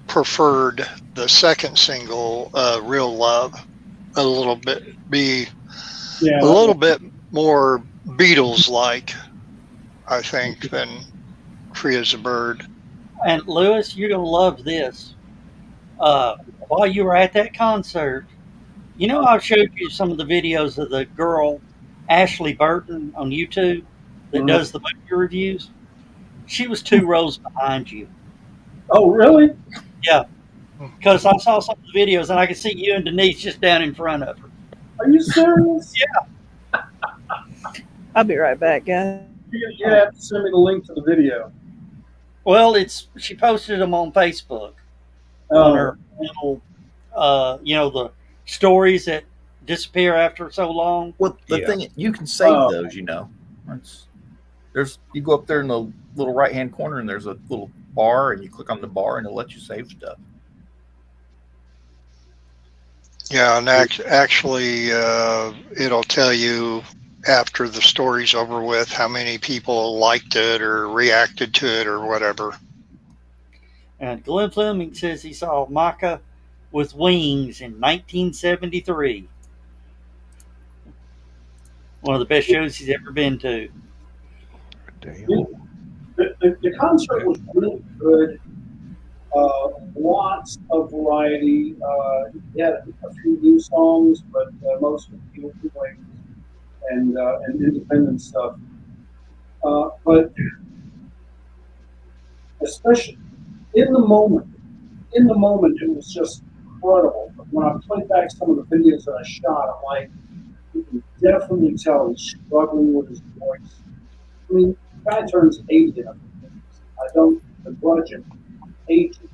preferred the second single, Real Love, a little bit more Beatles like, I think, than Free as a Bird. and Lewis, you're gonna love this. While you were at that concert, you know I showed you some of the videos of the girl Ashley Burton on YouTube that does the movie reviews. She was 2 rows behind you. Oh, really? Yeah, because I saw some of the videos and I could see you and Denise just down in front of her. Are you serious? Yeah. I'll be right back, guys. You have to send me the link to the video. Well, she posted them on Facebook on her little, the stories that disappear after so long. Well, the Yeah. thing you can save those, you go up there in the little right hand corner and there's a little bar and you click on the bar and it'll let you save stuff. Yeah, and actually, it'll tell you after the story's over with how many people liked it or reacted to it or whatever. And Glenn Fleming says he saw Micah with Wings in 1973. One of the best shows he's ever been to. Damn. The concert was really good. Lots of variety. He had a few new songs, but most of the old and independent stuff. But especially in the moment, it was just incredible. But when I played back some of the videos that I shot, I'm like, you can definitely tell he's struggling with his voice. I mean, the guy turns 80 in a few minutes. I don't begrudge him aging,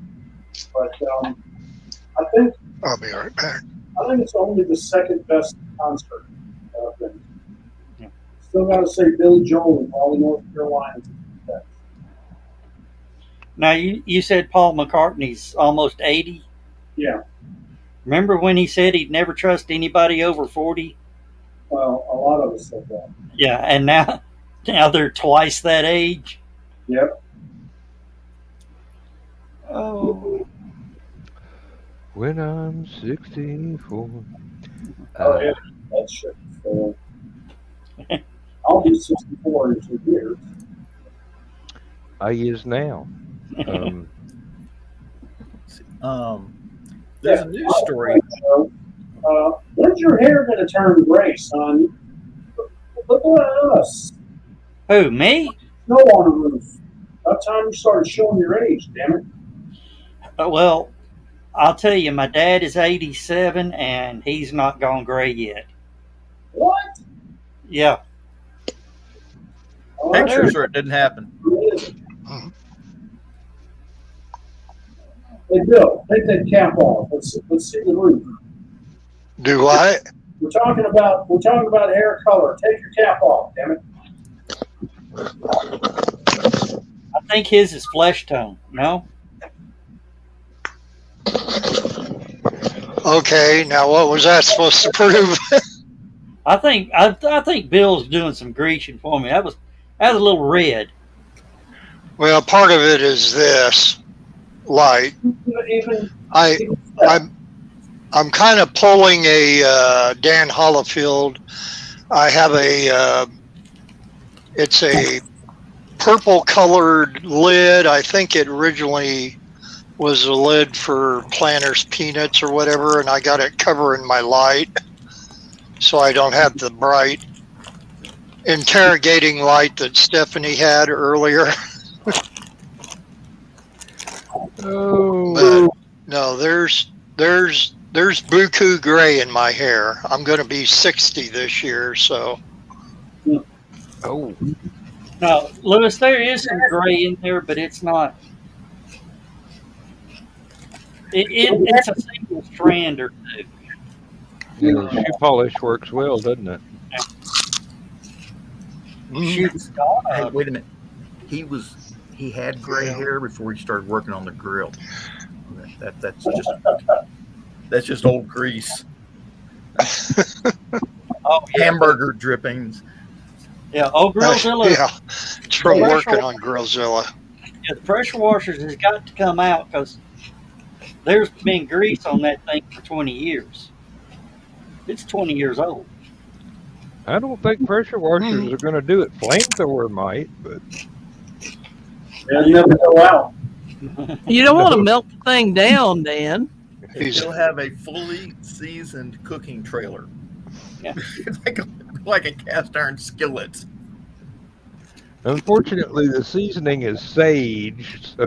but I think I'll be right back. I think it's only the second best concert I've been to. Still got to say Billy Joel in Raleigh, North Carolina. Now, you said Paul McCartney's almost 80. Yeah. Remember when he said he'd never trust anybody over 40? Well, a lot of us said that. Yeah, and now they're twice that age. Yep. Oh. When I'm 64. Oh, yeah. That shit. I'll be 64 in 2 years. I is now. There's a news story. When's your hair going to turn gray, son? Look at us. Who, me? Snow on the roof. About time you started showing your age, damn it. Well, I'll tell you, my dad is 87 and he's not gone gray yet. What? Yeah. Oh, Pictures or it didn't happen. Hey, Bill, take that cap off. Let's see the roof. Do what? We're talking about hair color. Take your cap off, damn it. I think his is flesh tone, no? Okay, now what was that supposed to prove? I think Bill's doing some greasing for me. That was a little red. Well, part of it is this light. I'm kind of pulling a Dan Hollifield. I have it's a purple colored lid. I think it originally was a lid for Planters peanuts or whatever, and I got it covering my light so I don't have the bright interrogating light that Stephanie had earlier. Oh. But no, there's buku gray in my hair. I'm going to be 60 this year, so. Oh. No, Lewis, there is some gray in there, but it's not. It's a single strand or two. Yeah, shoe polish works well, doesn't it? shooting star. Hey, wait a minute. He had gray hair before he started working on the grill. That's just old grease. Oh, yeah. Hamburger drippings. Yeah, oh, Grillzilla. Yeah, it's from working on Grillzilla. Yeah, the pressure washers has got to come out because there's been grease on that thing for 20 years. It's 20 years old. I don't think pressure washers are going to do it. Flamethrower might, but They'll never go out. You don't want to melt the thing down, Dan. He'll have a fully seasoned cooking trailer. Yeah. like a cast iron skillet. unfortunately, the seasoning is sage. So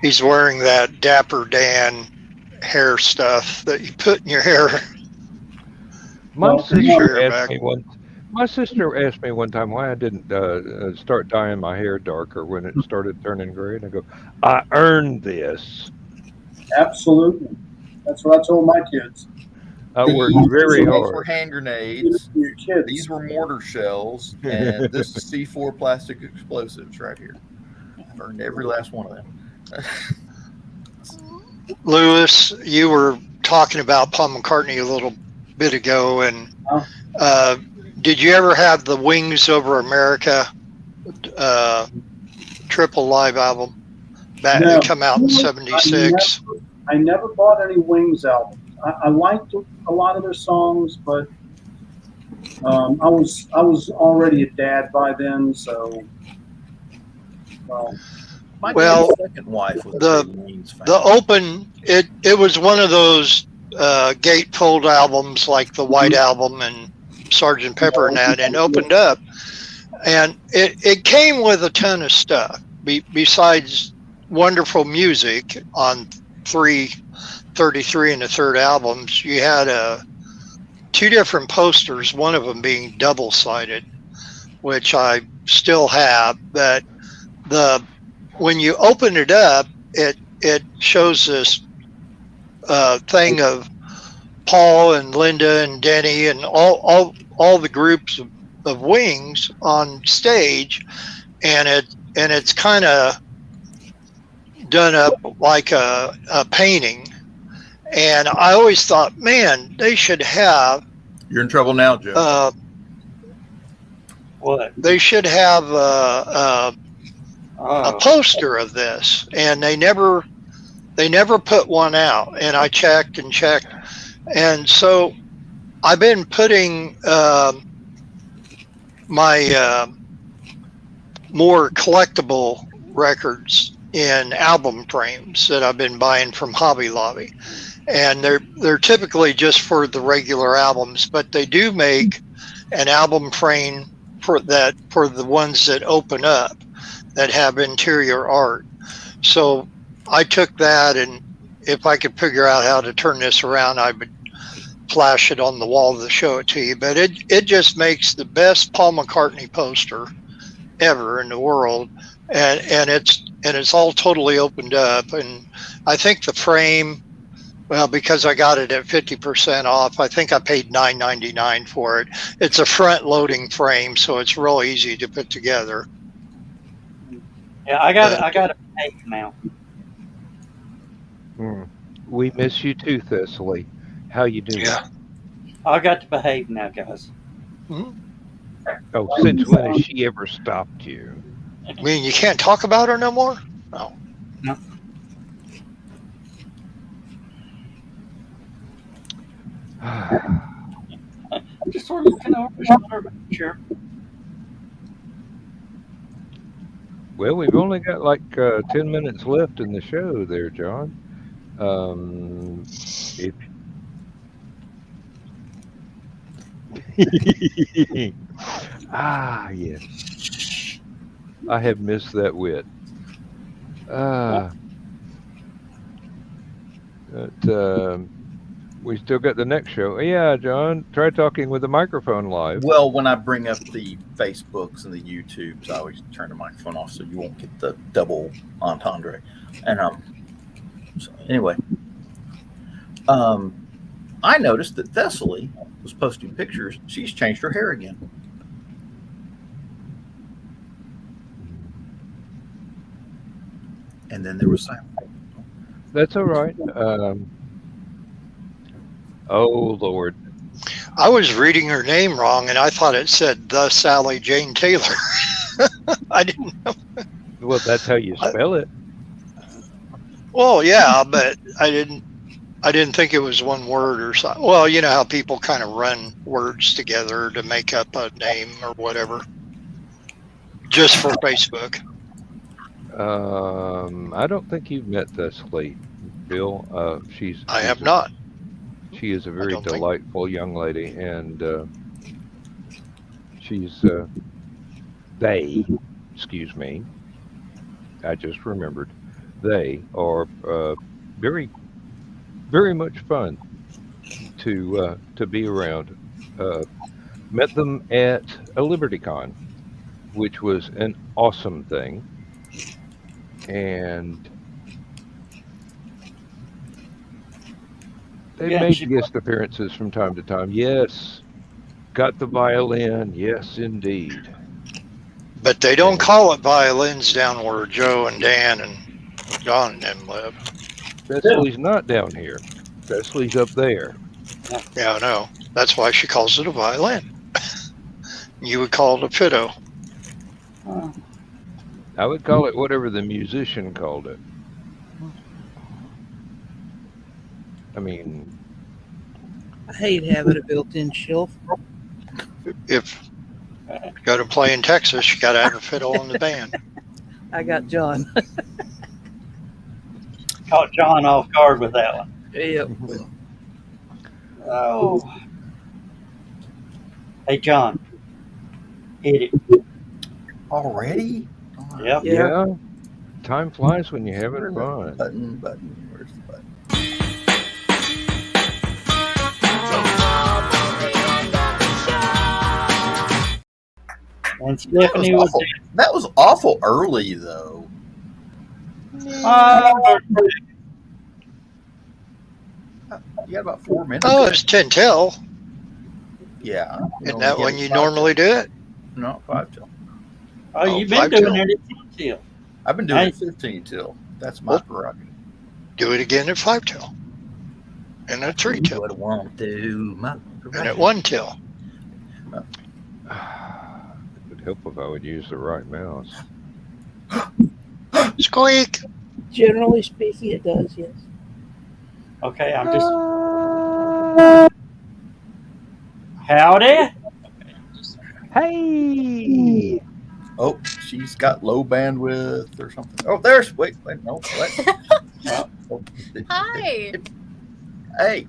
He's wearing that Dapper Dan hair stuff that you put in your hair. my Well, sister hair asked back. me one. My sister asked me one time why I didn't start dyeing my hair darker when it started turning gray, and I go, "I earned this. Absolutely. That's what I told my kids. I worked very These hard." were hand Give it grenades. to your kids. These were mortar shells, and this is C4 plastic explosives right here. I've earned every last one of them. Lewis, you were talking about Paul McCartney a little bit ago, and did you ever have the Wings Over America triple live album? That No. come out in '76. I never bought any Wings albums. I liked a lot of their songs, but I was already a dad by then, so. My Well, dad's second wife was a big Wings fan. The open, it was one of those gatefold albums like the White Album and Sgt. Pepper and that, and opened up, and it came with a ton of stuff besides wonderful music on 33 and the third albums. You had two different posters, one of them being double-sided, which I still have. But when you open it up, it shows this thing of Paul and Linda and Denny and all the groups of Wings on stage, and it's kind of done up like a painting. And I always thought, man, they should have. You're in trouble now, Joe. What? They should have a poster of this, and they never put one out. And I checked and checked, and so I've been putting my more collectible records in album frames that I've been buying from Hobby Lobby, and they're typically just for the regular albums, but they do make an album frame for the ones that open up that have interior art. So I took that, and if I could figure out how to turn this around, I would flash it on the wall to show it to you. But it just makes the best Paul McCartney poster ever in the world, and it's all totally opened up. And I think the frame, well, because I got it at 50% off, I think I paid $9.99 for it. It's a front loading frame, so it's real easy to put together. Yeah, I got it paid now. We miss you too, Thessaly. How you doing? Yeah. I got to behave now, guys. Oh, since when has she ever stopped you? I mean, you can't talk about her no more? No. No. Just sort of looking over his shoulder, sure. Well, we've only got like 10 minutes left in the show there, John. If yes. I have missed that wit. But we still got the next show. Yeah, John, try talking with the microphone live. Well, when I bring up the Facebooks and the YouTubes, I always turn the microphone off so you won't get the double entendre. And so anyway, I noticed that Thessaly was posting pictures. She's changed her hair again. And then there was Simon. That's all right. Oh Lord, I was reading her name wrong, and I thought it said the Sally Jane Taylor. I didn't know. well, that's how you spell it. Well, yeah, but I didn't think it was one word or something. Well, you know how people kind of run words together to make up a name or whatever, just for Facebook. I don't think you've met Thessaly, Bill. I have not. She is a very don't think- delightful young lady, and she's they, excuse me, I just remembered, they are very, very much fun to be around. Met them at a LibertyCon, which was an awesome thing, and they Yeah, made she- guest appearances from time to time. Yes, got the violin. Yes, indeed. But they don't call it violins down where Joe and Dan and John and them live. Thessaly's not down here. Thessaly's up there. Yeah, I know. That's why she calls it a violin. You would call it a fiddle. I would call it whatever the musician called it. I mean, I hate having a built-in shelf. If you go to play in Texas, you got to have a fiddle in the band. I got John. Caught John off guard with that one. Yep. Oh. Hey, John. Hit it. Already? Yep. yeah. Time flies when you're having fun. Button. Where's the button? And Stephanie was That was awful early, though. You got about 4 minutes. Oh, it's 10 till. Yeah. Isn't that when you normally do it? No, 5 till. Oh, you've been 5 doing till. it at 10 till. I've been doing Hey. it 15 till. That's my Well, prerogative. Do it again at 5 till. And at 3 till. What I want to. My And at 1 till. It would help if I would use the right mouse. Squeak! Generally speaking, it does, yes. Okay, I'm just. Howdy. Hey! Oh, she's got low bandwidth or something. Oh, there's. Wait, no. What? Oh, Hi. Hey.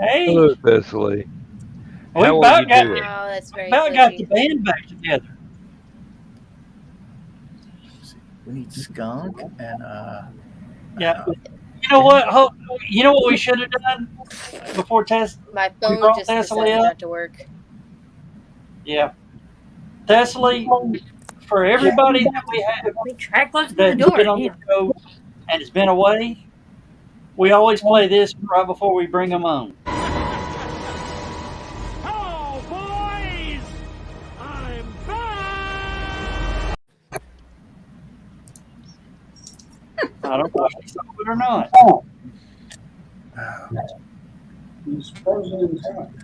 Hey. Hello, Thessaly. We How are about you got, doing? Oh, that's very about got the glitchy. band back together. We need skunk and Yeah. You know what? You know what we should have done before test? My We phone brought just Thessaly decided up. not to work. Yeah. Thessaly, for everybody that we have Let me try closing the that's door. been on the show and has been away, we always play this right before we bring them on. Hello, boys! I'm back! I don't know if you saw it or not. He's frozen in time.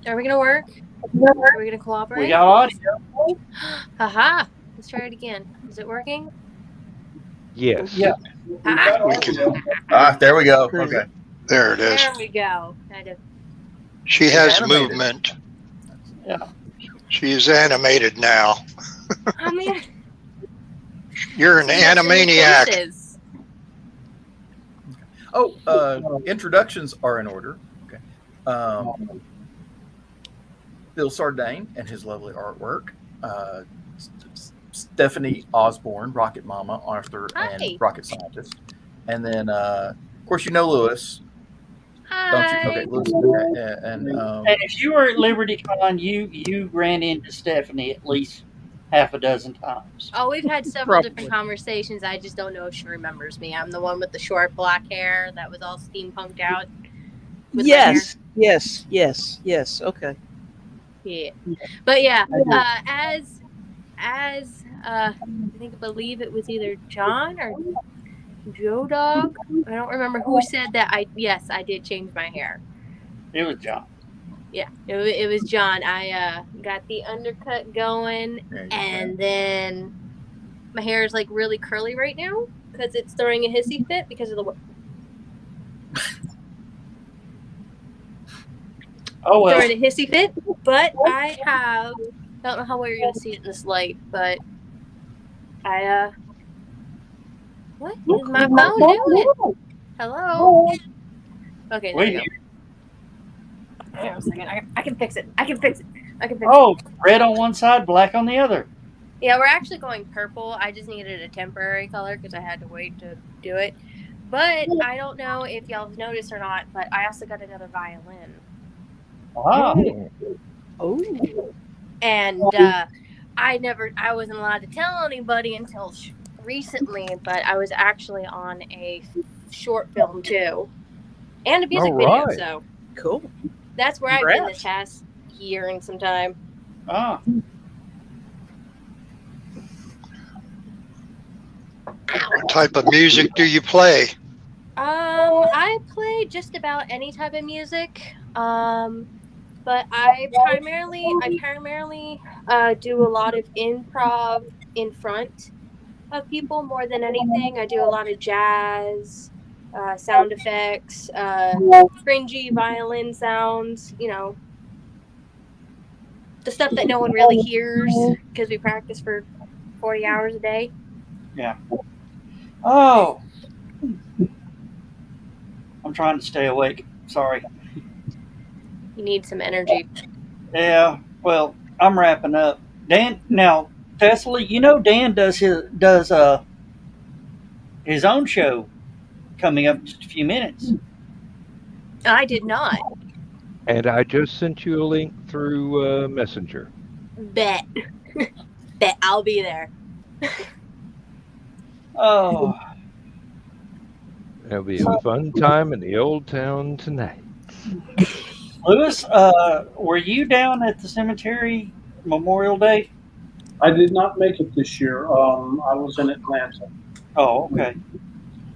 Are we gonna work? Are we gonna cooperate? We got audio. Haha. Let's try it again. Is it working? Yes. Yeah. Ah, there we go. Okay. There it is. there we go. Kind of. She She's has animated. movement. Yeah. She is animated now. I mean, You're an she has some animaniac. faces. Oh, introductions are in order. Okay. Bill Sardane and his lovely artwork. Stephanie Osborne, Rocket Mama, author Hi. and rocket scientist. And then, of course, you know Lewis, don't you? Hi. Okay, Lewis. And And if you were at LibertyCon, you ran into Stephanie at least half a dozen times. Oh, we've had several Probably. different conversations. I just don't know if she remembers me. I'm the one with the short black hair that was all steampunked out with my hair. Yes. Okay. Yeah. But yeah, as I believe it was either John or Joe Dog. I don't remember who said that. I did change my hair. It was John. Yeah, it was John. I got the undercut going, and then my hair is like really curly right now because it's throwing a hissy fit because of the Oh well. throwing a hissy fit. But I don't know how well you're gonna see it in this light, but what is my phone doing? Hello. Okay, there you go. Hang on a second. I can fix it. I can fix it. Oh, red on one side, black on the other. Yeah, we're actually going purple. I just needed a temporary color because I had to wait to do it. But I don't know if y'all have noticed or not, but I also got another violin. Wow. Oh. And I wasn't allowed to tell anybody until recently, but I was actually on a short film too. And a music video, Alright. so Cool. that's where I've been Congrats. this past year and some time. Ah. What type of music do you play? I play just about any type of music. But I primarily do a lot of improv in front of people more than anything. I do a lot of jazz, sound effects, cringy violin sounds, the stuff that no one really hears because we practice for 40 hours a day. Yeah. Oh. I'm trying to stay awake. Sorry. You need some energy. Yeah. Well, I'm wrapping up. Dan, now, Tesla, Dan does his own show coming up in just a few minutes. I did not. And I just sent you a link through Messenger. Bet. Bet I'll be there. Oh. It'll be a fun time in the old town tonight. Lewis, were you down at the cemetery Memorial Day? I did not make it this year. I was in Atlanta. Oh, okay.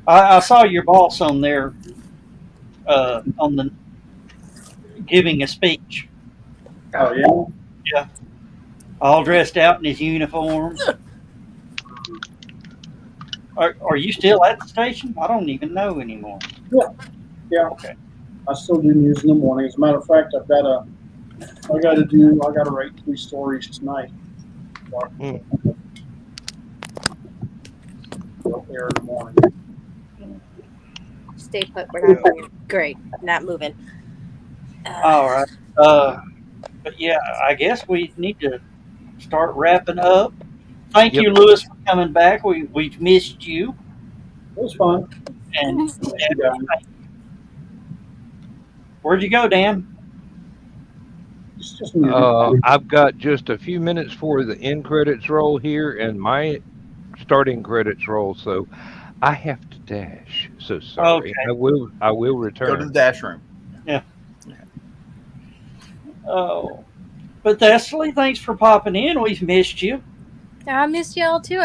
I saw your boss on there on the giving a speech. Oh yeah. Yeah. All dressed out in his uniform. Are you still at the station? I don't even know anymore. Yeah. Okay. I still do news in the morning. As a matter of fact, I got to write 3 stories tonight. They'll air in the morning. Stay put. We're not moving. Great. Not moving. All right. But yeah, I guess we need to start wrapping up. Thank you, Lewis, for coming back. We've missed you. It was fun. And Yeah. where'd you go, Dan? It's just music. I've got just a few minutes for the end credits roll here and my starting credits roll, so I have to dash. So sorry. Okay. I will return. Go to the dash room. Oh, but Thessaly, thanks for popping in. We've missed you. I missed y'all too.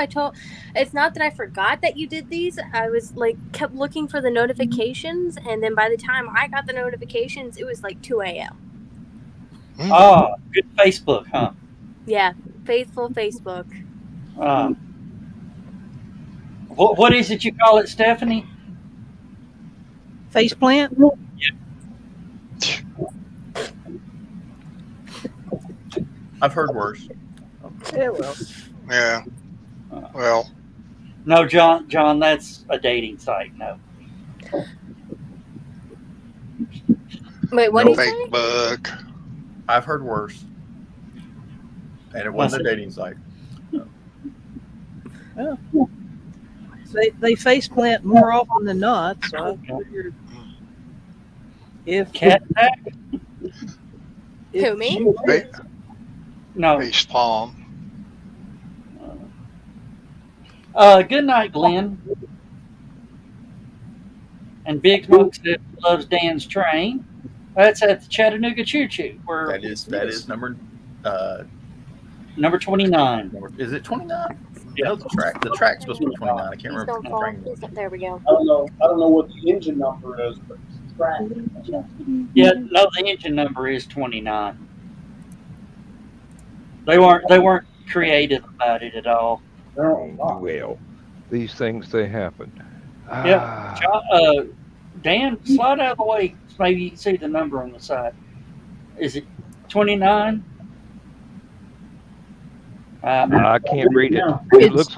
It's not that I forgot that you did these. I was kept looking for the notifications, and then by the time I got the notifications, it was like 2 a.m. Oh, good Facebook, huh? Yeah, faithful Facebook. What is it you call it, Stephanie? Faceplant? I've heard worse. Yeah, well. Yeah. Well, No, John, that's a dating site. No. Wait, what no did you say? Facebook. I've heard worse. And it wasn't a dating site. Well, they faceplant more often than not, so I figured if Cat attack? Who, me? No. Face palm. Good night, Glenn. And Big Smoke said loves Dan's train. That's at the Chattanooga Choo Choo. Where That is number number 29. is it 29? Yeah. No, the track's supposed to be 29. I can't Please remember. don't fall. Please don't. There we go. I don't know what the engine number is, but the track. Yeah, no, the engine number is 29. They weren't creative about it at all. Well, these things, they happen. Yeah. Dan, slide out of the way. Maybe you can see the number on the side. Is it 29? I can't read it. It looks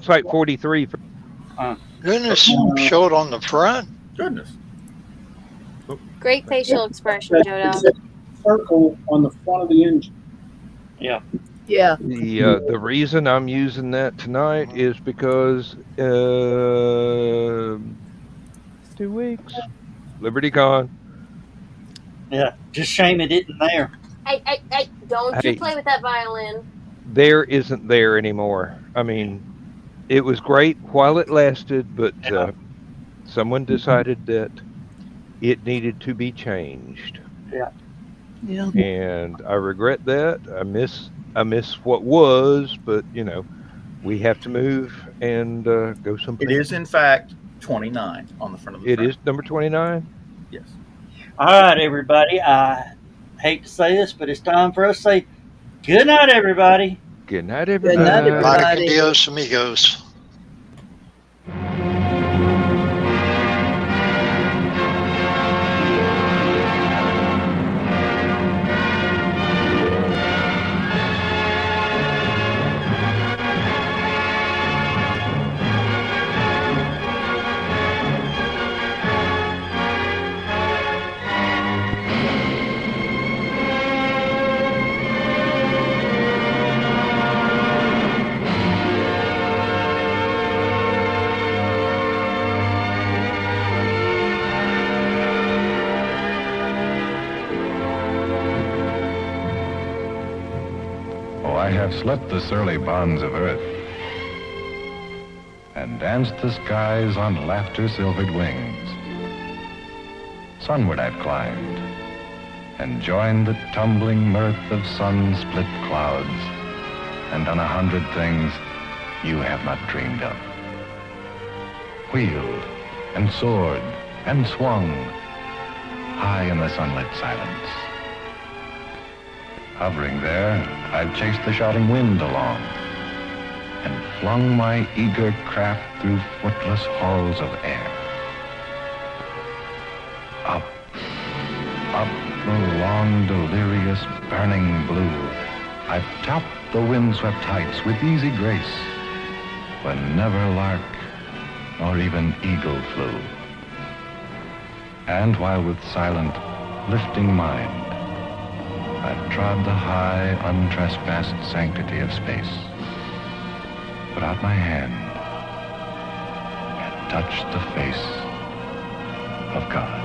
like 43. Goodness, show it on the front. Goodness. Great facial expression, Jodo. Circle on the front of the engine. Yeah. Yeah. The reason I'm using that tonight is because 2 weeks, LibertyCon. Yeah. Just shame it isn't there. Hey, don't you play with that violin. There isn't there anymore. I mean, it was great while it lasted, but someone decided that it needed to be changed. Yeah. Yeah. And I regret that. I miss what was, but we have to move and go someplace. It is in fact 29 on the front of the It track. is number 29? Yes. All right, everybody. I hate to say this, but it's time for us to say good night, everybody. Good night, everybody. Good night, everybody. Adios, amigos. I have slept the surly bonds of earth and danced the skies on laughter-silvered wings. Sunward I've climbed and joined the tumbling mirth of sun-split clouds and done 100 things you have not dreamed of. Wheeled and soared and swung high in the sunlit silence. Hovering there, I've chased the shouting wind along and flung my eager craft through footless halls of air. Up, up the long, delirious, burning blue, I've topped the windswept heights with easy grace, when never lark nor even eagle flew. And while with silent, lifting mind, I've trod the high, untrespassed sanctity of space, put out my hand, and touched the face of God.